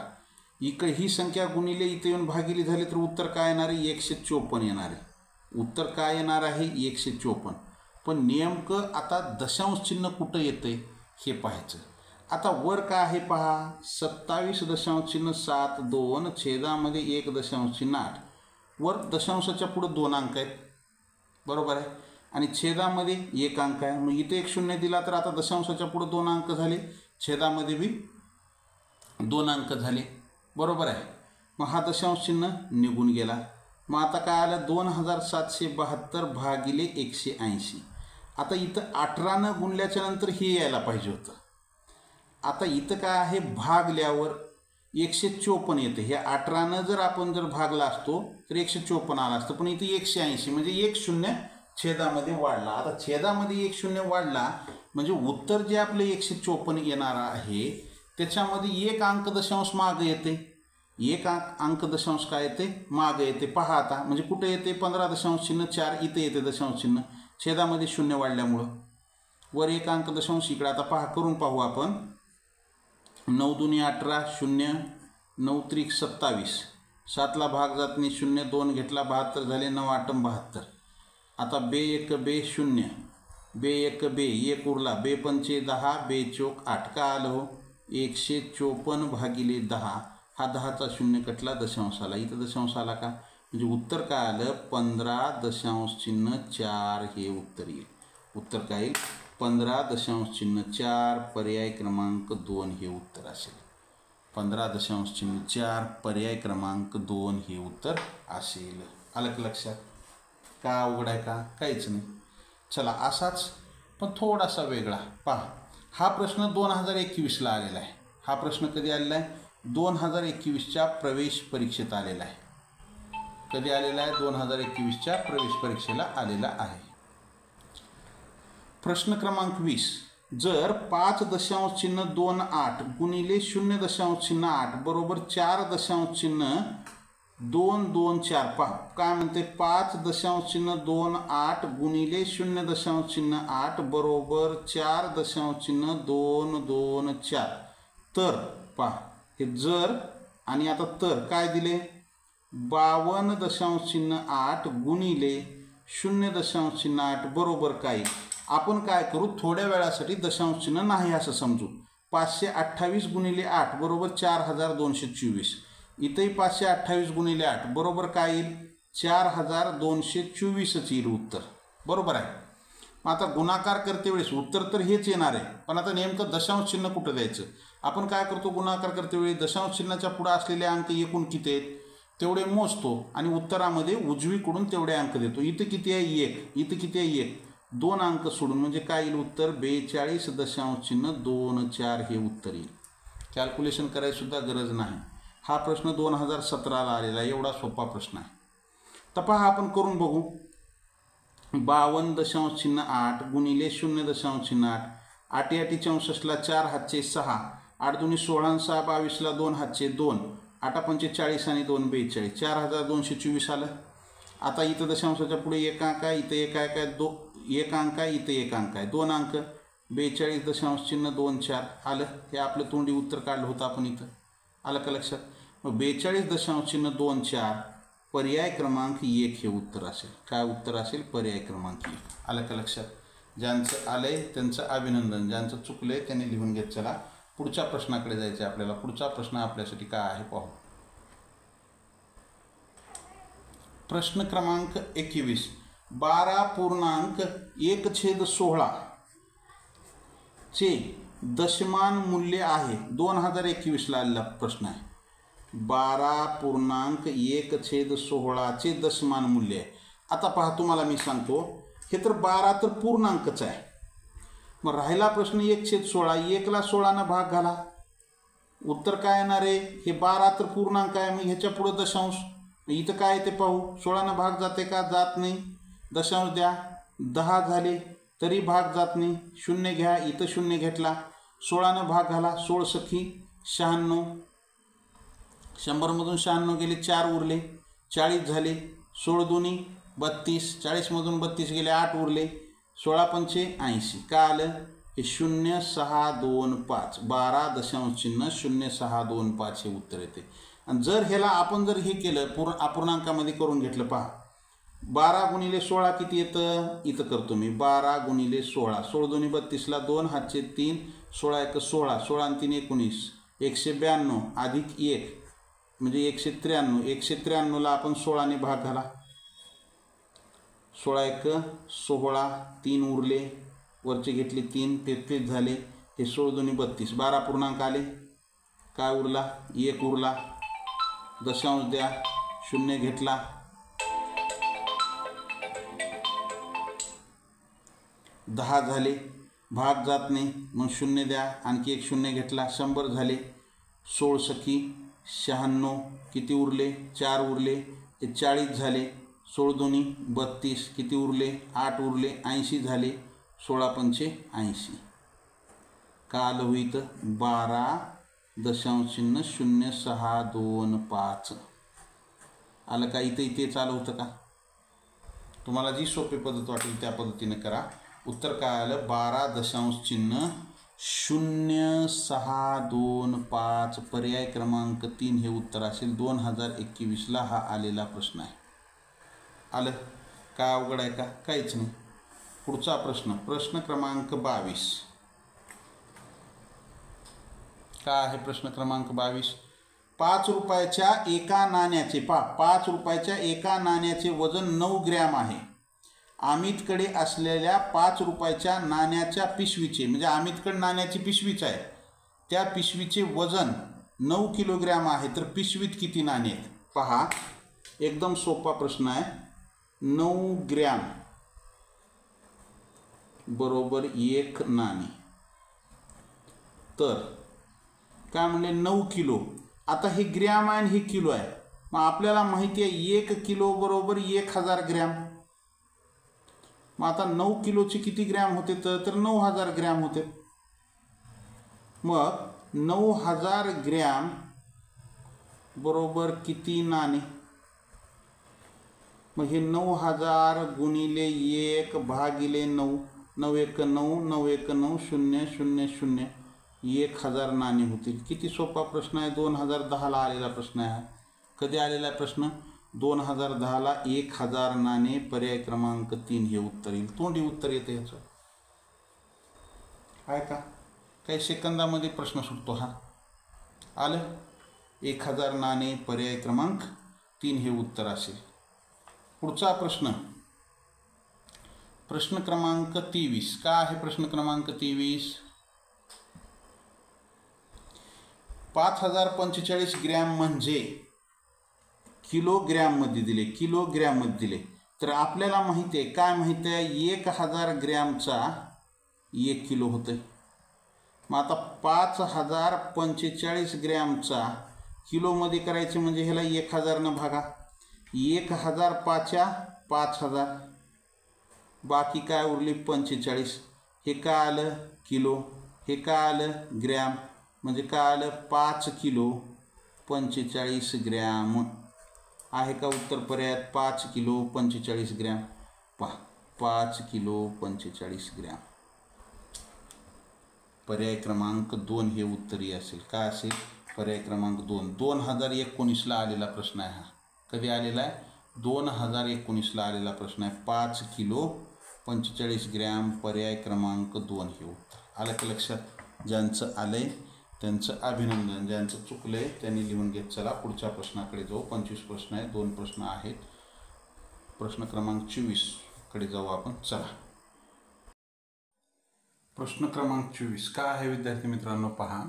इकडे ही संख्या गुणिले इथे येऊन भागिली झाली तर उत्तर काय येणार आहे 154 येणार आहे. उत्तर काय येणार आहे 154. पण नेमकं आता दशांश चिन्ह कुठं येते हे पाहायचं. आता वर काय आहे पहा 27.72 छेदामध्ये 1.8 वर दशांशाच्या पुढं 2 अंक आहेत बरोबर आहे आणि छेदामध्ये 1 अंक आहे. मग इथे 1 शून्य दिला तर आता दशांशाच्या पुढं 2 अंक झाले छेदामध्ये बी 2 अंक झाले बरोबर आहे. मग हा दशांश चिन्ह निघून गेला. मग आता काय आलं 2772 भागिले 180. आता इथं 18 न गुणल्याच्या नंतर हे यायला पाहिजे होतं. आता इथं काय आहे भागल्यावर 154 येते. हे 18 न जर आपण जर भागला असतो तर 154 आला असतं पण इथे 180 म्हणजे 1 शून्य छेदामध्ये वाढला. आता छेदामध्ये 1 शून्य वाढला म्हणजे उत्तर जे आपले 154 येणार आहे त्याच्यामध्ये 1 अंक दशांश मागं येते. 1 अंक दशांश काय येते मागं येते. पहा आता म्हणजे कुठे येते 15.4 इथे येते दशांश चिन्ह छेदामध्ये 0 वाढल्यामुळं वर 1 अंक दशांश इकडे. आता पहा करून पाहू आपण 9 दुनी 18 0 9 त्रिक 27 7ला भाग जात नाही 0 2 घेतला 72 झाले 9 8 72. आता बे 1 बे 0 बे 1 बे 1 उरला बे 5 10 बे 4 8 का आलं हो 154 भागिले 10 हा 10चा 0 कटला दशांश आला. इथं दशांश आला का म्हणजे उत्तर काय आलं 15.4 हे उत्तर येईल. उत्तर काय येईल 15.4 पर्याय क्रमांक 2 हे उत्तर असेल. 15.4 पर्याय क्रमांक 2 हे उत्तर असेल. आलं का लक्षात. का अवघड आहे का काहीच नाही. चला असाच पण थोडासा वेगळा पहा. हा प्रश्न 2021ला आलेला आहे. हा प्रश्न कधी आलेला आहे 2021च्या प्रवेश परीक्षेत आलेला आहे. कधी आलेला आहे 2021च्या प्रवेश परीक्षेला आलेला आहे. प्रश्न क्रमांक 20. जर 5.28 गुणिले 0.8 बरोबर 4.224 पहा काय म्हणते 5.28 गुणिले 0.8 बरोबर 4.224 तर पहा हे जर आणि आता तर काय दिले 52.8 गुणिले 0.8 बरोबर काय आपण काय करू थोड्या वेळासाठी दशांश चिन्ह नाही असं समजू 528 गुणिले 8 बरोबर 4224 इथेही 528 गुणिले 8 बरोबर काय येईल 4224च येईल उत्तर बरोबर आहे. मग आता गुणाकार करते वेळेस उत्तर तर हेच येणार आहे पण आता नेमकं दशांश चिन्ह कुठं द्यायचं आपण काय करतो गुणाकार करते वेळी दशांश चिन्हाच्या पुढे असलेले अंक एकूण किती आहेत तेवढे मोजतो आणि उत्तरामध्ये उजवीकडून तेवढे अंक देतो. इथं किती आहे 1 इथं किती आहे 1 2 अंक सोडून म्हणजे काय येईल उत्तर 42.24 हे उत्तर येईल. कॅल्क्युलेशन करायची सुद्धा गरज नाही. हा प्रश्न 2017ला आलेला एवढा सोपा प्रश्न आहे. तर पहा आपण करून बघू 52.8 गुणिले 0.8 8 8 64ला 4 हातचे 6 8 2 16 6 22ला 2 हातचे 2 8 पंचे 40 आणि 2 42 4224 आलं. आता इथं दशांशाच्या पुढे एक अंक आहे इथं एक अंक आहे एक अंक आहे इथं एक अंक आहे 2 अंक 42.24 आलं. हे आपलं तोंडी उत्तर काढलं होतं आपण इथं आलं का लक्षात. मग 42.24 पर्याय क्रमांक 1 हे उत्तर असेल. काय उत्तर असेल पर्याय क्रमांक 1 आलं का लक्षात. ज्यांचं आलंय त्यांचं अभिनंदन ज्यांचं चुकलंय त्यांनी लिहून घेत चला. पुढच्या प्रश्नाकडे जायचं आपल्याला. पुढचा प्रश्न आपल्यासाठी काय आहे पाहू. प्रश्न क्रमांक 21 12.1/16 चे दशमान मूल्य आहे 2021ला आलेला प्रश्न आहे. 12.1/16 चे दशमान मूल्य आहे. आता पहा तुम्हाला मी सांगतो हे तर 12 तर पूर्णांकच आहे. मग राहिला प्रश्न 1/16 1ला 16 भाग घाला उत्तर काय येणार आहे. हे 12 तर पूर्णांक आहे मग ह्याच्या पुढे दशांश इथं काय ते पाहू 16 भाग जाते का जात नाही दशांश द्या 10 झाले तरी भाग जात नाही 0 घ्या इथं 0 घेतला 16 भाग घाला 16 सखी 96 100मधून 96 गेले 4 उरले 40 झाले 16 दोन्ही 32 40मधून 32 गेले 8 उरले 16 पंचे 80 का आलं हे 0625 12.0625 हे उत्तर येते. आणि जर ह्याला आपण जर हे केलं अपूर्णांकामध्ये करून घेतलं पहा 12 गुणिले 16 किती येतं इथं करतो मी 12 गुणिले 16 16 दोन्ही 32ला 2 हातचे 3 16 1 16 16 आणि 3 19 192 अधिक 1 म्हणजे 193 193ला आपण 16ने भाग घाला 16 1 16 3 उरले वरचे घेतले 3 33 झाले हे 16 दोन्ही 32 12 पूर्णांक आले काय उरला 1 उरला दशांश द्या 0 घेतला 10 झाले भाग जात नाही मग 0 द्या आणखी 1 0 घेतला 100 झाले 16 सखी 96 किती उरले 4 उरले हे 40 झाले 16 दोन्ही 32 किती उरले 8 उरले 80 झाले 16 पंचे 80 का आलं होईत 12.0625 आलं का इथं इथेच आलं होतं का. तुम्हाला जी सोपी पद्धत वाटेल त्या पद्धतीने करा. उत्तर काय आलं 12.0625 पर्याय क्रमांक 3 हे उत्तर असेल. 2021ला हा आलेला प्रश्न आहे. आलं काय अवघड आहे का काहीच नाही. पुढचा प्रश्न प्रश्न क्रमांक 22 काय आहे प्रश्न क्रमांक 22 5 रुपयाच्या एका नाण्याचे 5 रुपयाच्या एका नाण्याचे वजन 9 ग्रॅम आहे. अमितकडे असलेल्या 5 रुपयाच्या नाण्याच्या पिशवीचे म्हणजे अमितकडे नाण्याची पिशवीच आहे त्या पिशवीचे वजन 9 किलोग्रॅम आहे तर पिशवीत किती नाणे आहेत. पहा एकदम सोपा प्रश्न आहे. 9 ग्रॅम बरोबर 1 नाणे तर काय म्हणले 9 किलो. आता हे ग्रॅम आहे आणि हे किलो आहे मग आपल्याला माहिती आहे 1 किलो बरोबर 1000 ग्रॅम मग आता 9 किलोचे किती ग्रॅम होते तर 9000 ग्रॅम होते. मग 9000 ग्रॅम बरोबर किती नाणे. मग हे 9000 गुणिले 1 भागिले 9, 9 1 9, 9 1 9, 0 0 0, 1000 नाणे होतील. किती सोपा प्रश्न आहे. 2010ला आलेला प्रश्न आहे. कधी आलेला प्रश्न. 2010ला 1000 नाणे, पर्याय क्रमांक 3 हे उत्तर येईल. तोंडी उत्तर येतं याचं. आहे का. काही सेकंदामध्ये प्रश्न सुटतो हा. आलं. 1000 नाणे, पर्याय क्रमांक 3 हे उत्तर असेल. पुढचा प्रश्न. प्रश्न क्रमांक 23. का आहे प्रश्न क्रमांक 23. 5045 ग्रॅम म्हणजे किलोग्रॅममध्ये दिले. किलोग्रॅममध्ये दिले तर आपल्याला माहिती आहे. काय माहिती आहे. 1000 ग्रॅमचा 1 किलो होतं. मग आता 5045 ग्रॅमचा किलोमध्ये करायचे म्हणजे ह्याला 1000 भागा. 1000 पाच्या 5000, बाकी काय उरली 45. हे काय आलं किलो, हे काय आलं ग्रॅम, म्हणजे काय आलं 5 किलो 45 ग्रॅम. आहे का उत्तर पर्यायात. 5 किलो 45 ग्रॅम. 5 kilo 45 gram. पर्याय क्रमांक 2 हे उत्तरी असेल. काय असेल. पर्याय क्रमांक 2. 2019ला आलेला प्रश्न आहे हा. कधी आलेला आहे. 2019ला आलेला प्रश्न आहे. 5 किलो 45 ग्रॅम, पर्याय क्रमांक 2 हे उत्तर. आलं का लक्षात. ज्यांचं आलंय त्यांचं अभिनंदन. ज्यांचं चुकलंय त्यांनी लिहून घेत चला. पुढच्या प्रश्नाकडे जाऊ. 25 प्रश्न आहेत. 2 प्रश्न आहेत. प्रश्न क्रमांक 24 कडे जाऊ आपण. चला. प्रश्न क्रमांक 24 का आहे विद्यार्थी मित्रांनो. पहा.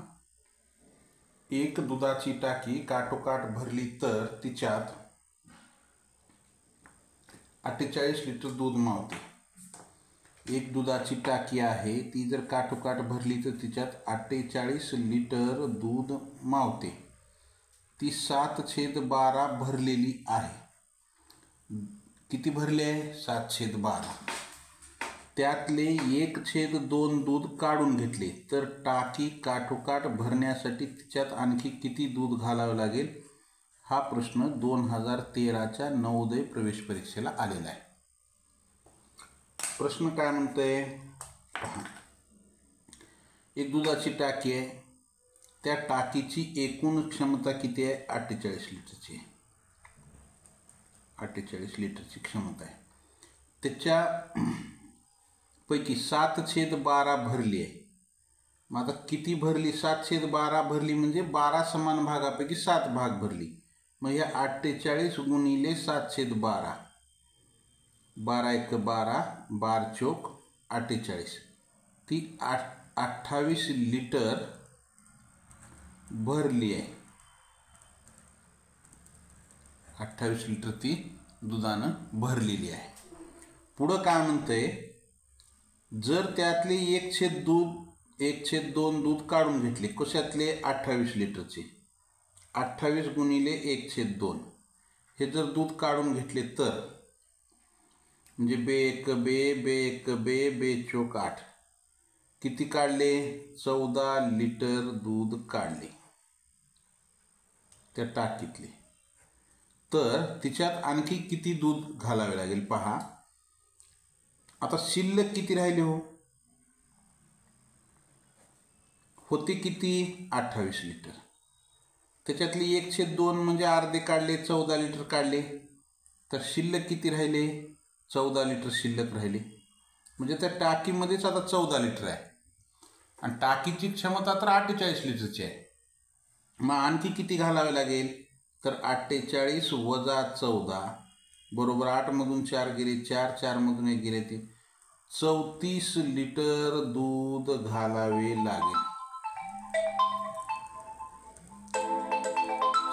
एक दुधाची टाकी काठोकाठ भरली तर तिच्यात 48 लिटर दूध मावते. एक दुधाची टाकी आहे. ती जर काठोकाठ भरली तर तिच्यात 48 लिटर दूध मावते. ती 7/12 भरलेली आहे. किती भरले आहे. 7/12. त्यातले 1/2 दूध काढून घेतले तर टाकी काठोकाठ भरण्यासाठी तिच्यात आणखी किती दूध घालावे लागेल. हा प्रश्न 2013च्या नवोदय प्रवेश परीक्षेला आलेला आहे. प्रश्न काय म्हणतोय. एक दुधाची टाकी आहे. त्या टाकीची एकूण क्षमता किती आहे. 48 लिटरची आहे. 48 लिटरची क्षमता आहे. त्याच्या पैकी 7/12 भरली आहे. मग आता किती भरली. 7/12 भरली म्हणजे 12 समान भागापैकी 7 भाग भरली. मग या 48 गुणिले 7/12, 12 1 12, 12 चौक 48. ती 28 लिटर भरली आहे. 28 लिटर ती दुधानं भरलेली आहे. पुढं काय म्हणतंय. जर त्यातले 1/2 दूध काढून घेतले. कशातले 28 लिटरचे. 28 गुणिले 1/2 हे जर दूध काढून घेतले तर म्हणजे बे 1 बे, बे 1 बे, बे चौक 8. किती काढले. 14 लिटर दूध काढले त्या टाकीतले. तर तिच्यात आणखी किती दूध घालावे लागेल पहा. आता शिल्लक किती राहिले हो. होते किती 28 लिटर. त्याच्यातली 1/2 म्हणजे अर्धे काढले, 14 लिटर काढले. तर शिल्लक किती राहिले. 14 लिटर शिल्लक राहिले. म्हणजे त्या टाकीमध्येच आता 14 लिटर आहे. आणि टाकीची क्षमता तर 48 लिटरची आहे. मग आणखी किती घालावे लागेल तर 48 वजा 14 बरोबर 8 मधून 4 गेले 4, 4 मधून 1 गेले ते 34 लिटर दूध घालावे लागेल.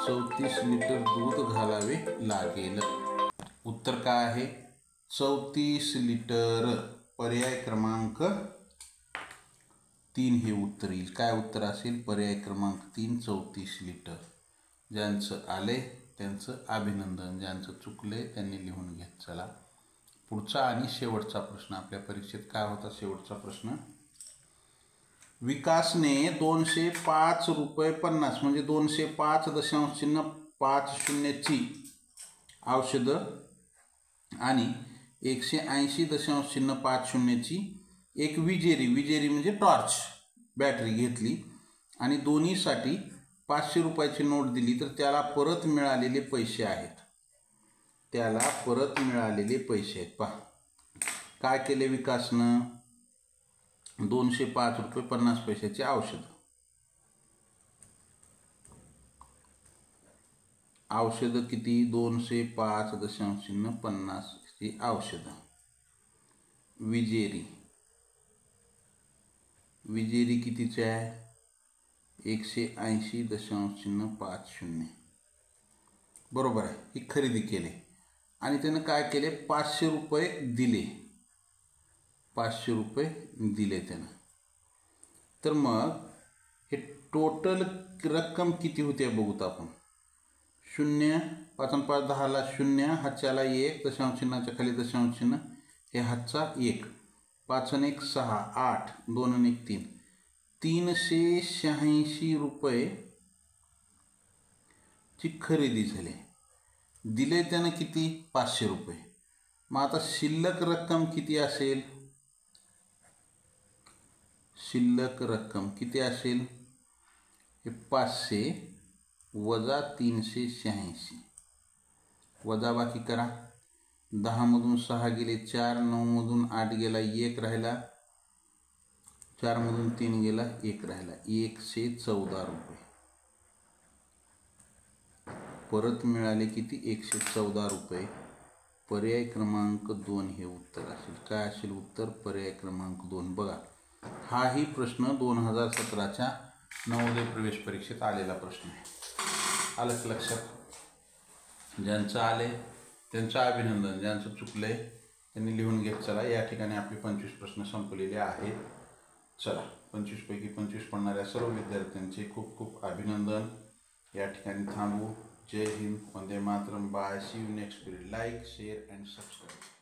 34 लिटर दूध घालावे लागेल. उत्तर काय आहे. 34 लिटर. पर्याय क्रमांक 3 हे उत्तर येईल. काय उत्तर असेल. पर्याय क्रमांक 3 34 लिटर. ज्यांचं आले त्यांचं अभिनंदन. ज्यांचं चुकले त्यांनी लिहून घेत चला. पुढचा आणि शेवटचा प्रश्न आपल्या परीक्षेत काय होता शेवटचा प्रश्न. विकासने 205.50 म्हणजे 205.50ची औषधं आणि 180.50ची एक विजेरी म्हणजे टॉर्च बॅटरी घेतली आणि दोन्हीसाठी 500 रुपयाची नोट दिली तर त्याला परत मिळालेले पैसे आहेत. पहा काय केले विकासनं. 205.50 औषधं किती 205.50 औषधं. विजेरी कितीचे आहे 180.50 बरोबर आहे. ही खरेदी केली आणि त्यानं काय केले 500 रुपये दिले. 500 रुपये दिले त्यानं. तर मग हे टोटल रक्कम किती होते बघूत आपण. 0 5 आणि 5 10ला 0 हातच्याला 1 दशांश चिन्हाच्या खाली दशांश चिन्ह हे हातचा 1 5 आणि 1 6 8 2 आणि 1 3 386 रुपये ची खरेदी झाली. दिले त्यानं किती 500 रुपये. मग आता शिल्लक रक्कम किती असेल. शिल्लक रक्कम किती असेल हे 500 वजा 386 वजाबाकी करा. 10मधून 6 गेले 4 9मधून 8 गेला 1 राहिला 4मधून 3 गेला 1 राहिला 114 रुपये. परत मिळाले किती 114 रुपये. पर्याय क्रमांक 2 हे उत्तर असेल. काय असेल उत्तर पर्याय क्रमांक 2. बघा हाही प्रश्न 2017च्या नवोदय प्रवेश परीक्षेत आलेला प्रश्न आहे. आलं लक्षात. ज्यांचं आले त्यांचं अभिनंदन. ज्यांचं चुकलंय त्यांनी लिहून घेत चला. या ठिकाणी आपले 25 प्रश्न संपलेले आहेत. चला 25 पैकी 25 पडणाऱ्या सर्व विद्यार्थ्यांचे खूप खूप अभिनंदन. या ठिकाणी थांबू. जय हिंद. वंदे मातरम. Bye. See you next video. Like share and subscribe.